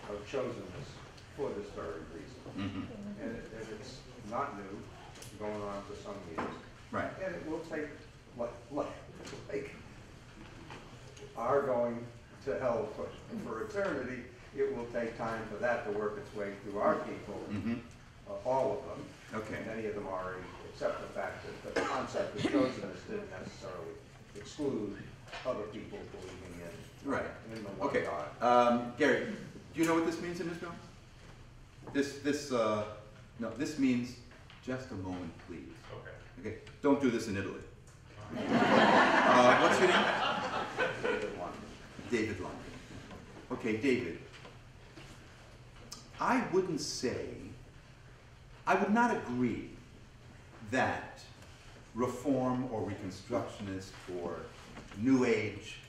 of chosenness for this very reason. Mm-hmm. And it's not new, going on for some years. Right. And it will take, like our going to hell for eternity, it will take time for that to work its way through our people, all of them. Okay. Many of them already accept the fact that the concept of chosenness didn't necessarily exclude other people believing in the one Okay. God. Gary, do you know what this means in Israel? No, this means, just a moment, please. Okay. Okay, don't do this in Italy. What's your name? David London. David London. Okay, David. I would not agree that Reform or Reconstructionist or New Age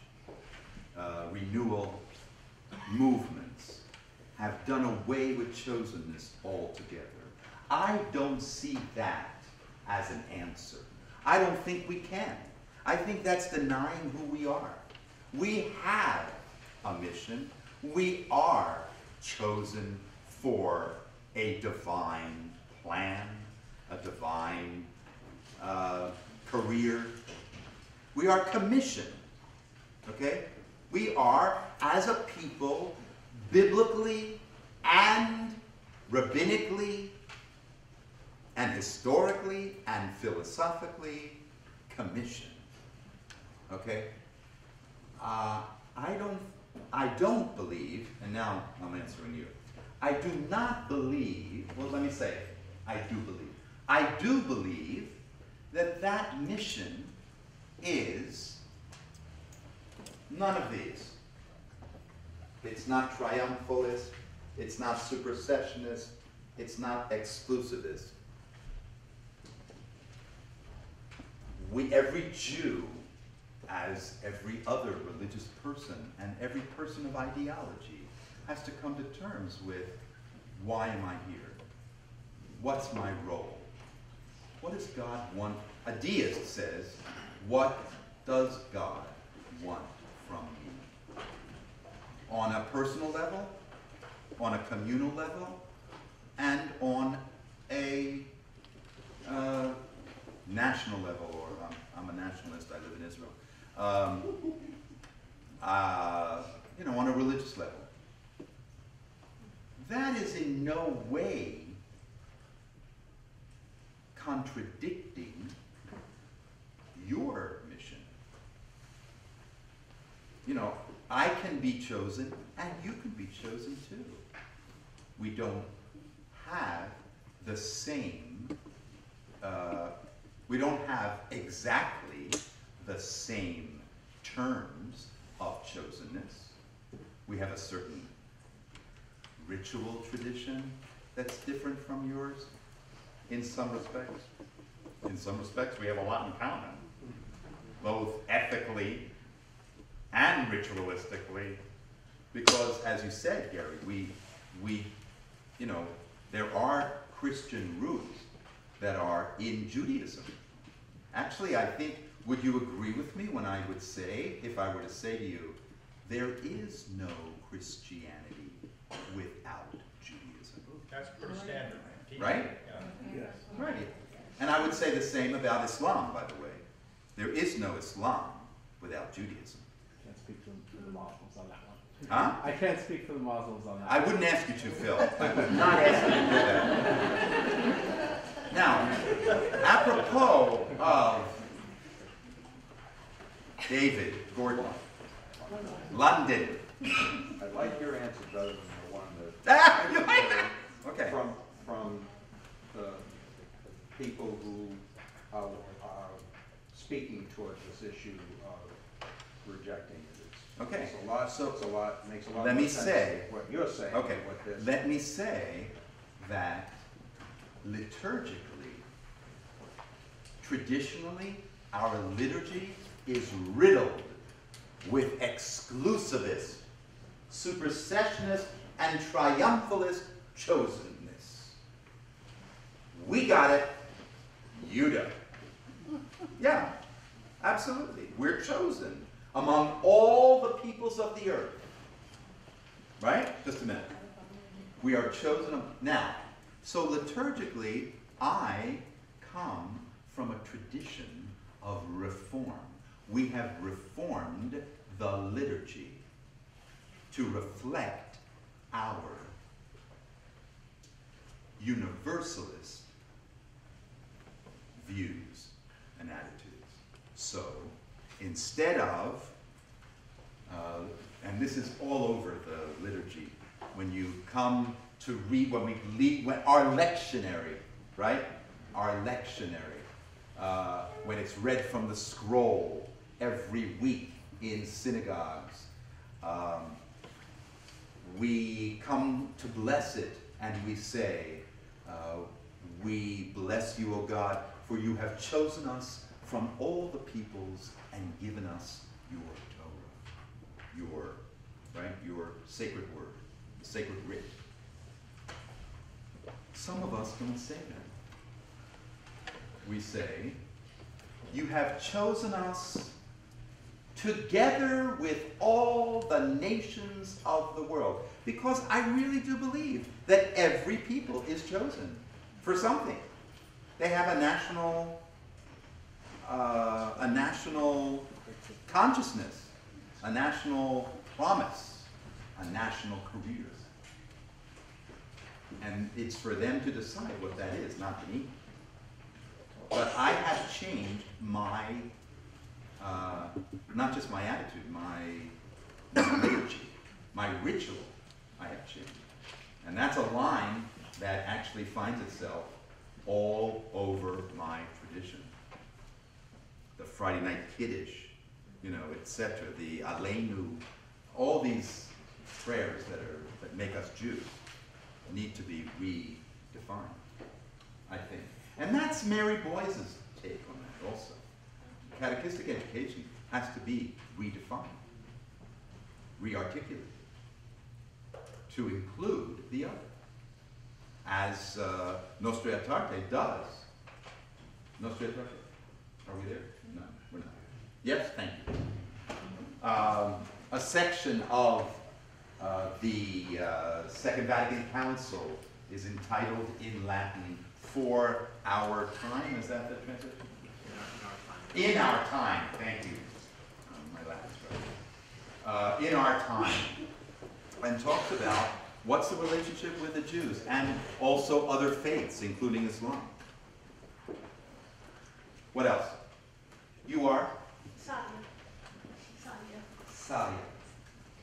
renewal movements have done away with chosenness altogether. I don't see that as an answer. I don't think we can. I think that's denying who we are. We have a mission. We are chosen for a divine plan, a divine career. We are commissioned, okay? We are, as a people, biblically and rabbinically and historically and philosophically commissioned, okay? I don't believe, and now I'm answering you, I do not believe, well, let me say it, I do believe that that mission is none of these. It's not triumphalist, it's not supersessionist, it's not exclusivist. Every Jew, as every other religious person and every person of ideology, has to come to terms with, why am I here? What's my role? What does God want? A deist says, what does God want from me? On a personal level, on a communal level, and on a national level, or I'm a nationalist, I live in Israel. On a religious level. That is in no way contradicting your mission. I can be chosen and you can be chosen too. We don't have the same, we don't have exactly the same terms of chosenness. We have a certain ritual tradition that's different from yours in some respects. In some respects, we have a lot in common, both ethically and ritualistically, because, as you said, Gary, there are Christian roots that are in Judaism. Actually, I think, would you agree with me when I would say, if I were to say to you, there is no Christianity without Judaism. That's pretty standard. Right? Yeah. Yes. Right. And I would say the same about Islam, by the way. There is no Islam without Judaism. I can't speak for the Muslims on that one. Huh? I can't speak for the Muslims on that I one. wouldn't ask you to, Phil. I would not ask you to do that. Now, apropos of David Gordon, London. I like your answer better than the one Ah, you that like that? Okay. from the people who are speaking towards this issue of rejecting it. Okay. Makes a lot Let more me sense say, what you're saying. okay, What this. let me say that liturgically, traditionally, our liturgy is riddled with exclusivist, supersessionist, and triumphalist chosenness. We got it, you don't. Yeah, absolutely. We're chosen among all the peoples of the earth. Right? Just a minute. We are chosen. Now, so liturgically, I come from a tradition of reform. We have reformed the liturgy to reflect our universalist views and attitudes. So, instead of, and this is all over the liturgy, when you come to read, when our lectionary, right? Our lectionary, when it's read from the scroll every week in synagogues, we come to bless it and we say, we bless you, O God, for you have chosen us from all the peoples and given us your Torah, your sacred word, the sacred writ. Some of us don't say that. We say, you have chosen us together with all the nations of the world. Because I really do believe that every people is chosen for something. They have a national consciousness, a national promise, a national career. And it's for them to decide what that is, not me. But I have changed my, not just my attitude, my liturgy, my ritual, I have changed. And that's a line that actually finds itself all over my tradition. The Friday night Kiddush, etc., the Aleinu, all these prayers that make us Jews need to be redefined, I think. And that's Mary Boyce's take on that also. Catechistic education has to be redefined, rearticulated, to include the other, as Nostra Aetate does. Nostra Aetate? Are we there? No, we're not. Yes, thank you. A section of the Second Vatican Council is entitled in Latin, For Our Time. Is that the translation? In Our Time. Thank you. My Latin's right. In Our Time. And talks about what's the relationship with the Jews and also other faiths, including Islam. What else? You are? Sadia. Sadia.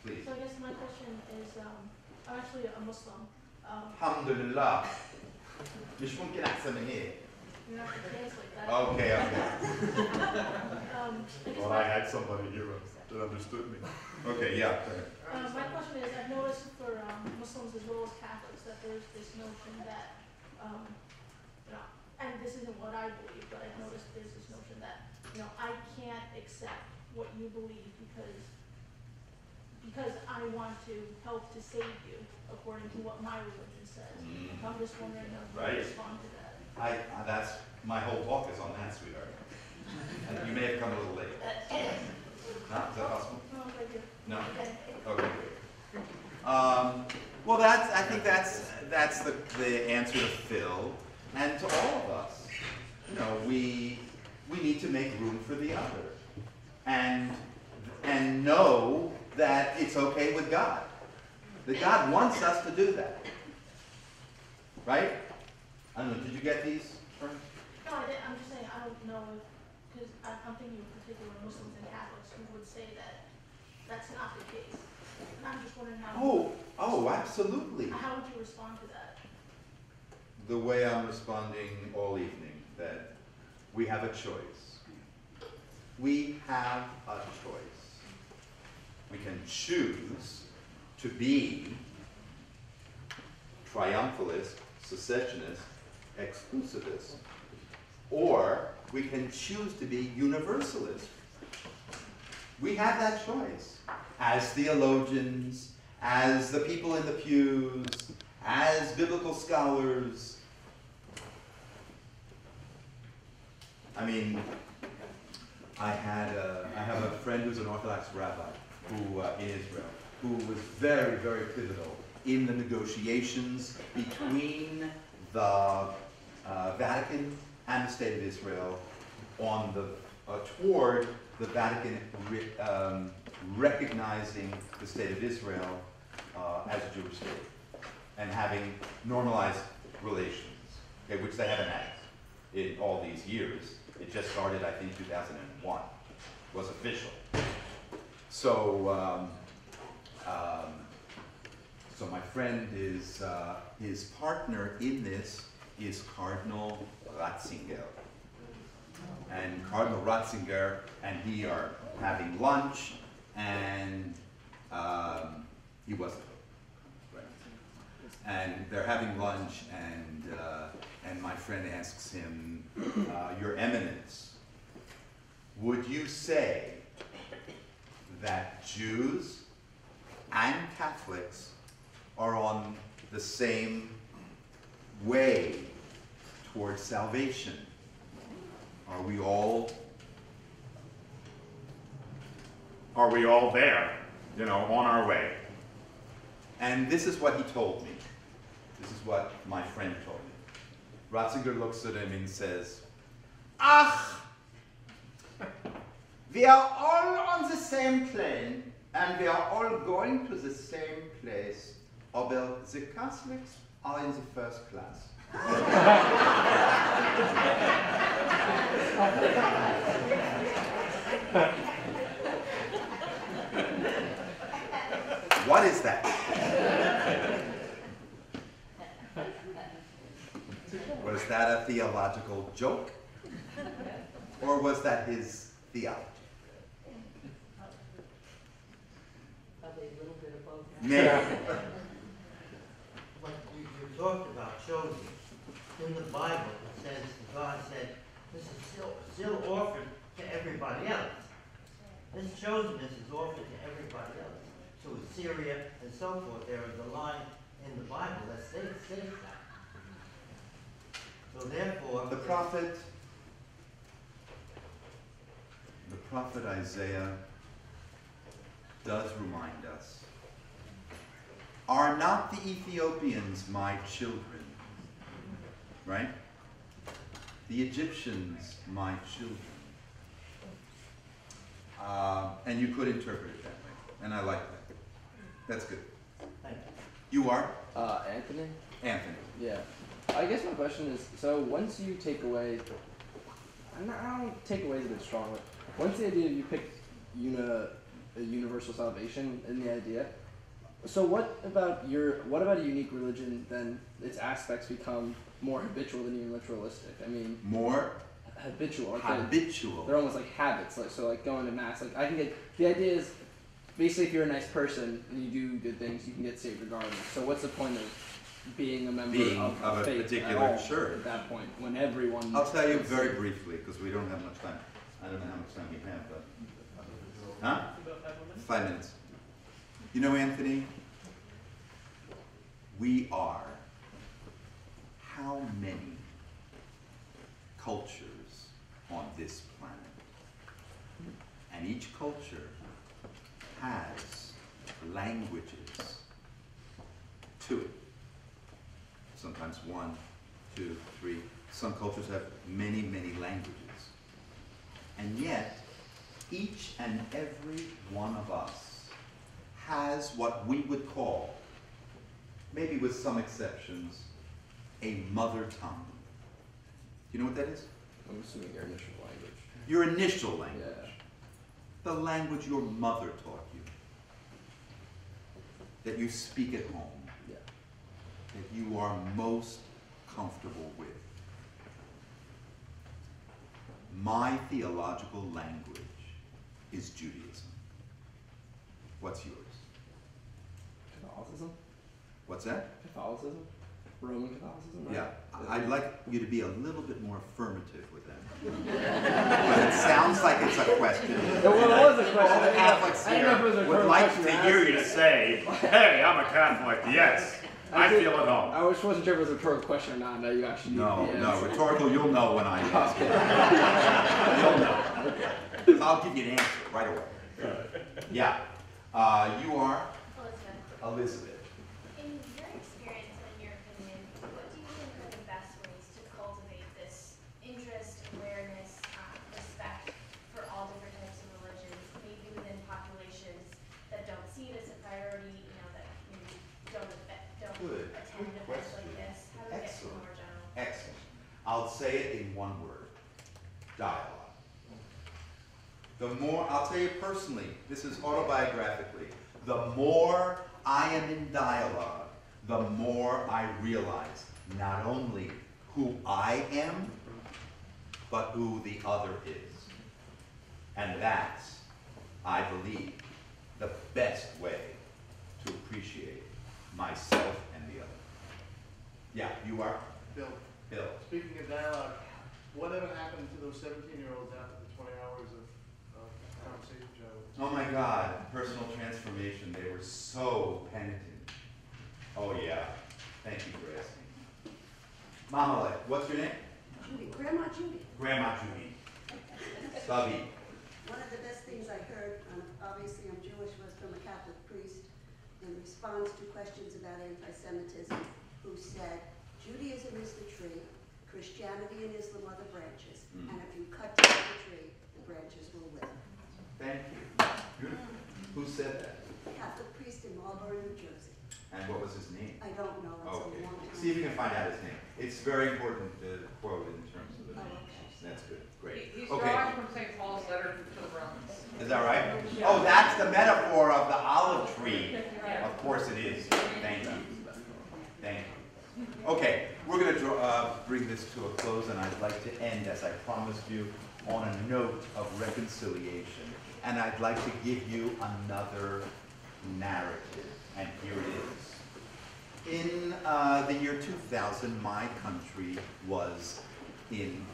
Please. So I guess my question is, I'm actually a Muslim. Alhamdulillah. مش ممكن أحسن من هيك. You're not going to translate that. Okay. I guess Well, I had somebody here that understood me. Okay, yeah. my question is, I've noticed for Muslims as well as Catholics that there's this notion that, and this isn't what I believe, but I've noticed there's this notion that, I can't accept what you believe because I want to help to save you according to what my religion says. I'm just wondering how you respond to that. That's my whole talk is on that, sweetheart. And you may have come a little late. No, is that possible? No, thank you. No. Okay, great. Well, I think that's the answer to Phil and to all of us. We need to make room for the other, and know that it's okay with God. That God wants us to do that. Right? I don't know, did you get these? No, I'm just saying, I don't know if, because I'm thinking of particular Muslims and Catholics who would say that that's not the case. And I'm just wondering how. Oh, absolutely. How would you respond to that? The way I'm responding all evening, that we have a choice. We have a choice. We can choose to be triumphalist, secessionist, exclusivist, or we can choose to be universalist. We have that choice as theologians, as the people in the pews, as biblical scholars. I mean, I have a friend who's an Orthodox rabbi who, in Israel, who was very, very pivotal in the negotiations between the Vatican and the State of Israel on toward the Vatican recognizing the State of Israel as a Jewish state and having normalized relations, okay, which they haven't had in all these years. It just started, I think, 2001, was official. So, so my friend is, his partner in this is Cardinal Ratzinger. And Cardinal Ratzinger and he are having lunch, and he wasn't. Right. And they're having lunch, and my friend asks him, Your Eminence, would you say that Jews and Catholics are on the same way towards salvation? Are we all there, you know, on our way? And this is what he told me. This is what my friend told me. Ratzinger looks at him and says, Ach, we are all on the same plane and we are all going to the same place, although the Catholics are in the first class. What is that? Was that a theological joke? Or was that his theology? Probably a little bit of both. Maybe. But you talked about chosen. In the Bible, it says, God said, this is still offered to everybody else. This chosenness is offered to everybody else. To Assyria and so forth. There is a line in the Bible that says that. So therefore, The prophet Isaiah does remind us, are not the Ethiopians my children? Right? The Egyptians my children. And you could interpret it that way. And I like that. That's good. thank you. You are? Anthony? Anthony. Yeah. I guess my question is, so once you take away, I don't take away is a bit strong, but once the idea you pick a universal salvation in the idea, so what about a unique religion, then its aspects become more habitual than even literalistic? I mean, More habitual. Like habitual. They're almost like habits. Like so, like going to mass. Like I can get the idea is basically if you're a nice person and you do good things, you can get saved regardless. So what's the point of being a member of a faith particular at all church at that point when everyone? I'll tell you very briefly because we don't have much time. I don't know how much time we have, but huh? 5 minutes. You know, Anthony, we are how many cultures on this planet? And each culture has languages to it. Sometimes 1, 2, 3. Some cultures have many, many languages. And yet, each and every one of us has what we would call, maybe with some exceptions, a mother tongue. Do you know what that is? I'm assuming your initial language. Your initial language. Yeah. The language your mother taught you. That you speak at home. Yeah. That you are most comfortable with. My theological language is Judaism. What's yours? Catholicism? What's that? Catholicism? Roman Catholicism? Right? Yeah, I'd like you to be a little bit more affirmative with that. But it sounds like it's a question. Well, it was a question. All the Catholics I didn't know if it was a here would current like question to to hear ask. you to say, hey, I'm a Catholic, yes, I feel at home. I just wasn't sure if it was a rhetorical question or not. Now you actually No, need the no, answer. rhetorical, you'll know when I ask it. You'll know. I'll give you an answer right away. Yeah. You are? Elizabeth. Elizabeth. In your experience and in your opinion, what do you think are the best ways to cultivate this interest, awareness, respect for all different types of religions, maybe within populations that don't see it as a priority, you know, that maybe don't Good. attend Good events question. like this? How do we get to Excellent. more general? Excellent. I'll say it in one word. Dialogue. The more, I'll tell you personally, this is autobiographically, the more I am in dialogue, the more I realize not only who I am, but who the other is. And that's, I believe, the best way to appreciate myself and the other. Yeah, you are? Bill, Bill. speaking of dialogue, whatever happened to those 17-year-olds after the 20 hours of conversation, Joe? Oh my God, personal transformation. They were so penitent. Oh yeah. Thank you for asking. Mama, what's your name? Judy, Grandma Judy. Grandma Judy. Stubby. One of the best things I heard, obviously I'm Jewish, was from a Catholic priest in response to questions about anti-Semitism, who said, Judaism is the tree, Christianity and Islam are the branches, and if you cut down the tree, the branches will wither. Thank you. Beautiful. Who said that? Catholic priest in Marlborough, New Jersey. And what was his name? I don't know, it's Okay. a long time. See if you can find out his name. It's very important to quote in terms of the name. That's good. Great. He's Okay. drawing from St. Paul's letter to the Romans. Is that right? Oh, that's the metaphor of the olive tree. Of course it is. Thank you. Thank you. Okay, we're going to bring this to a close, and I'd like to end, as I promised you, on a note of reconciliation. And I'd like to give you another narrative, and here it is. In the year 2000, my country was in,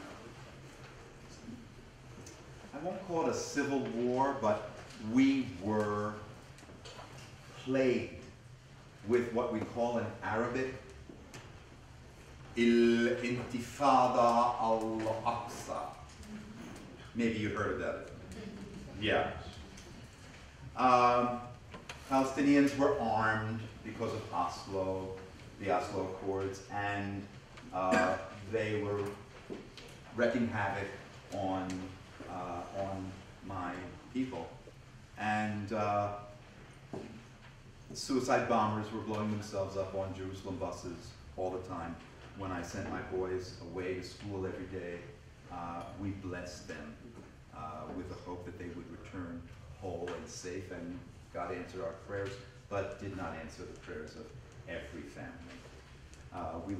I won't call it a civil war, but we were plagued with what we call in Arabic, Il-Intifada al-Aqsa. Maybe you heard about it. Yeah. Palestinians were armed because of Oslo, the Oslo Accords, and they were wreaking havoc on my people. And suicide bombers were blowing themselves up on Jerusalem buses all the time. When I sent my boys away to school every day, we blessed them with the hope that they would return whole and safe, and God answered our prayers, but did not answer the prayers of every family. We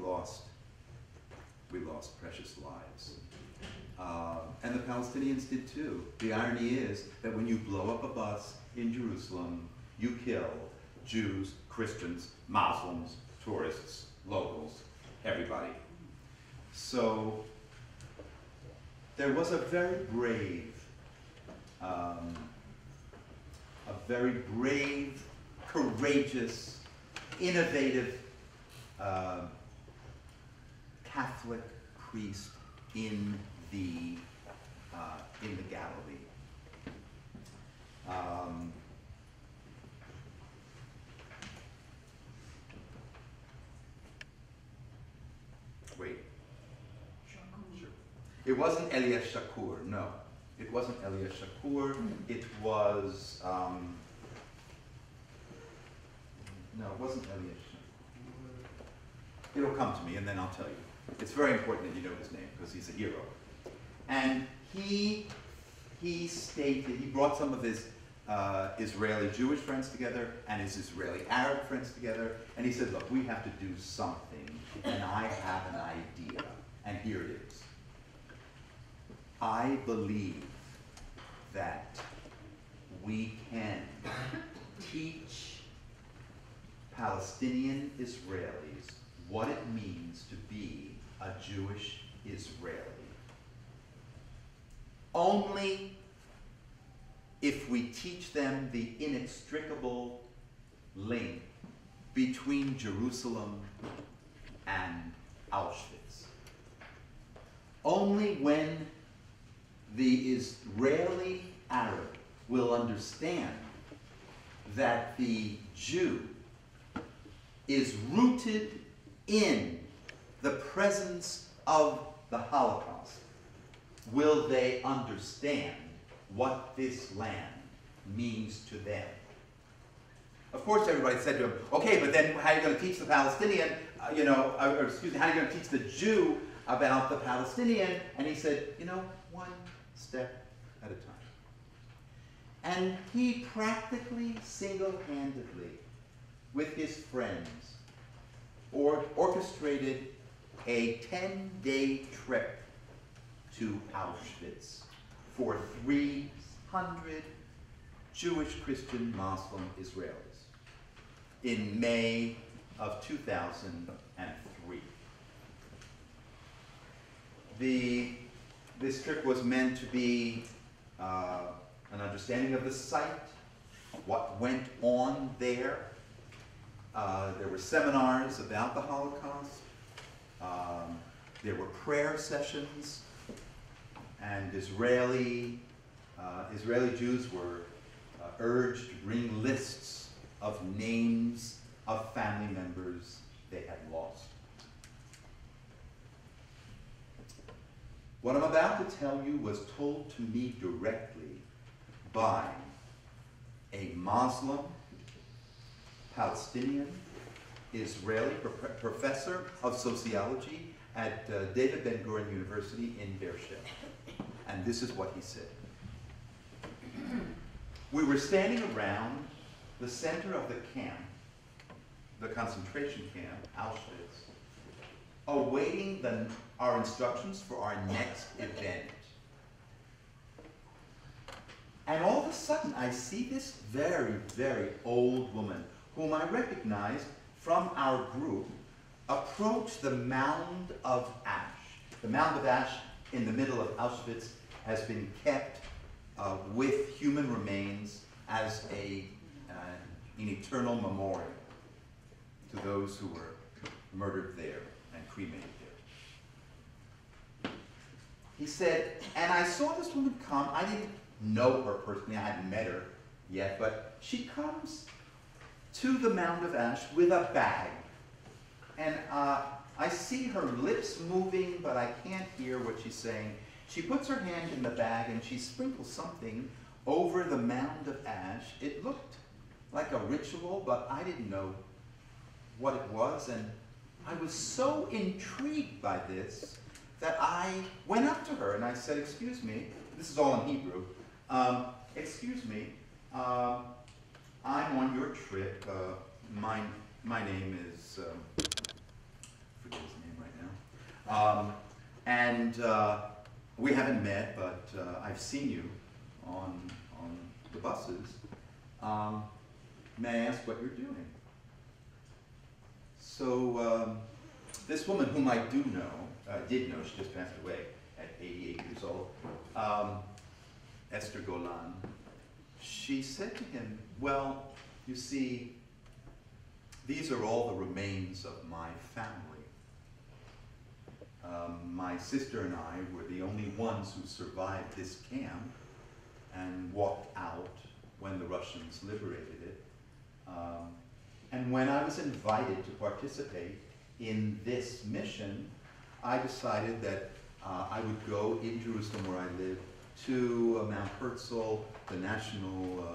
lost precious lives. And the Palestinians did too. The irony is that when you blow up a bus in Jerusalem, you kill Jews, Christians, Muslims, tourists, locals, everybody. So there was a very brave, courageous, innovative Catholic priest in the Galilee. Wait. It wasn't Elias Shakur, no. It wasn't Elias Shakur. It was, no, it wasn't Elias Shakur. It'll come to me and then I'll tell you. It's very important that you know his name because he's a hero. And he stated, he brought some of his Israeli Jewish friends together and his Israeli Arab friends together, and he said, look, we have to do something, and I have an idea, and here it is. I believe that we can teach Palestinian Israelis what it means to be a Jewish Israeli. Only if we teach them the inextricable link between Jerusalem and Auschwitz. Only when the Israeli Arab will understand that the Jew is rooted in the presence of the Holocaust will they understand what this land means to them. Of course, everybody said to him, okay, but then how are you going to teach the Palestinian, how are you going to teach the Jew about the Palestinian? And he said, one step at a time. And he practically, single-handedly, with his friends, orchestrated a 10-day trip to Auschwitz for 300 Jewish, Christian, Muslim Israelis in May of 2003. This trip was meant to be an understanding of the site, what went on there. There were seminars about the Holocaust. There were prayer sessions, and Israeli Jews were urged to bring lists of names of family members they had lost. What I'm about to tell you was told to me directly by a Muslim, Palestinian, Israeli professor of sociology at David Ben-Gurion University in Beersheba. And this is what he said. We were standing around the center of the camp, the concentration camp, Auschwitz, awaiting our instructions for our next event. And all of a sudden, I see this very, very old woman, whom I recognized from our group, approach the mound of ash. The mound of ash in the middle of Auschwitz has been kept with human remains as an eternal memorial to those who were murdered there and cremated there. He said, and I saw this woman come. I didn't know her personally. I hadn't met her yet, but she comes to the mound of ash with a bag. And I see her lips moving, but I can't hear what she's saying. She puts her hand in the bag and she sprinkles something over the mound of ash. It looked like a ritual, but I didn't know what it was. And I was so intrigued by this that I went up to her and I said, excuse me, this is all in Hebrew, excuse me, I'm on your trip. My name is, I forget his name right now, and we haven't met, but I've seen you on the buses. May I ask what you're doing? So this woman, whom I did know, she just passed away at 88 years old, Esther Golan, she said to him, well, you see, these are all the remains of my family. My sister and I were the only ones who survived this camp and walked out when the Russians liberated it. And when I was invited to participate in this mission, I decided that I would go in Jerusalem, where I live, to Mount Herzl, the National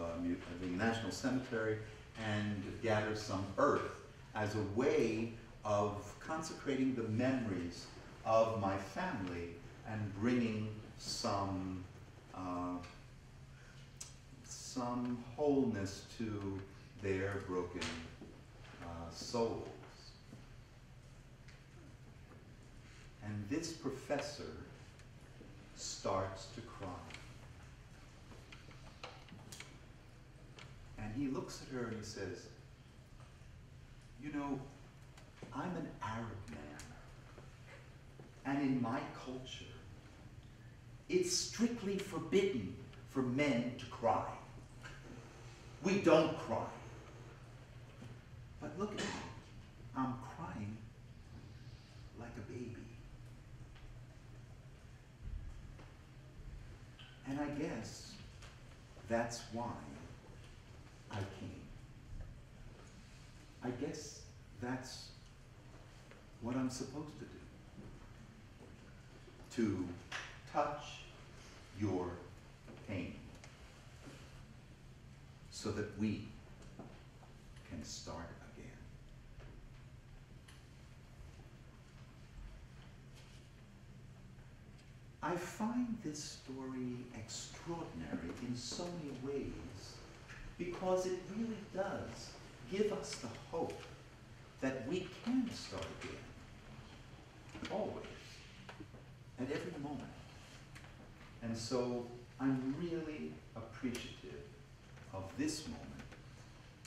Cemetery, and gather some earth as a way of consecrating the memories of my family and bringing some wholeness to their broken souls. And this professor starts to cry. And he looks at her and he says, you know, I'm an Arab man, and in my culture, it's strictly forbidden for men to cry. We don't cry. But look at me, I'm crying like a baby. And I guess that's why I came. I guess that's what I'm supposed to do. To touch your pain so that we can start again. I find this story extraordinary in so many ways because it really does give us the hope that we can start again, always, at every moment. And so I'm really appreciative of this moment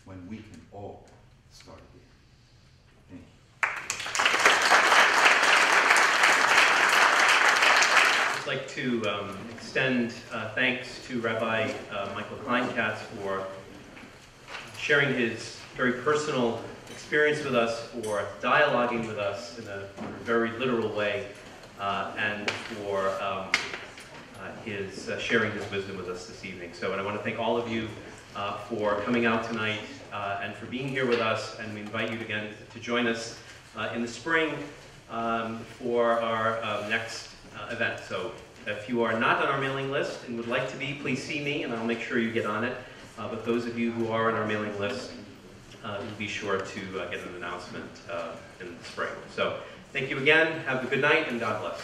when we can all start again. Thank you. I'd like to extend thanks to Rabbi Michael Klein-Katz for sharing his very personal experience with us, for dialoguing with us in a very literal way, and for his sharing his wisdom with us this evening. So, and I want to thank all of you for coming out tonight and for being here with us, and we invite you again to join us in the spring for our next event. So if you are not on our mailing list and would like to be, please see me and I'll make sure you get on it. But those of you who are on our mailing list, will be sure to get an announcement in the spring. So thank you again, have a good night, and God bless.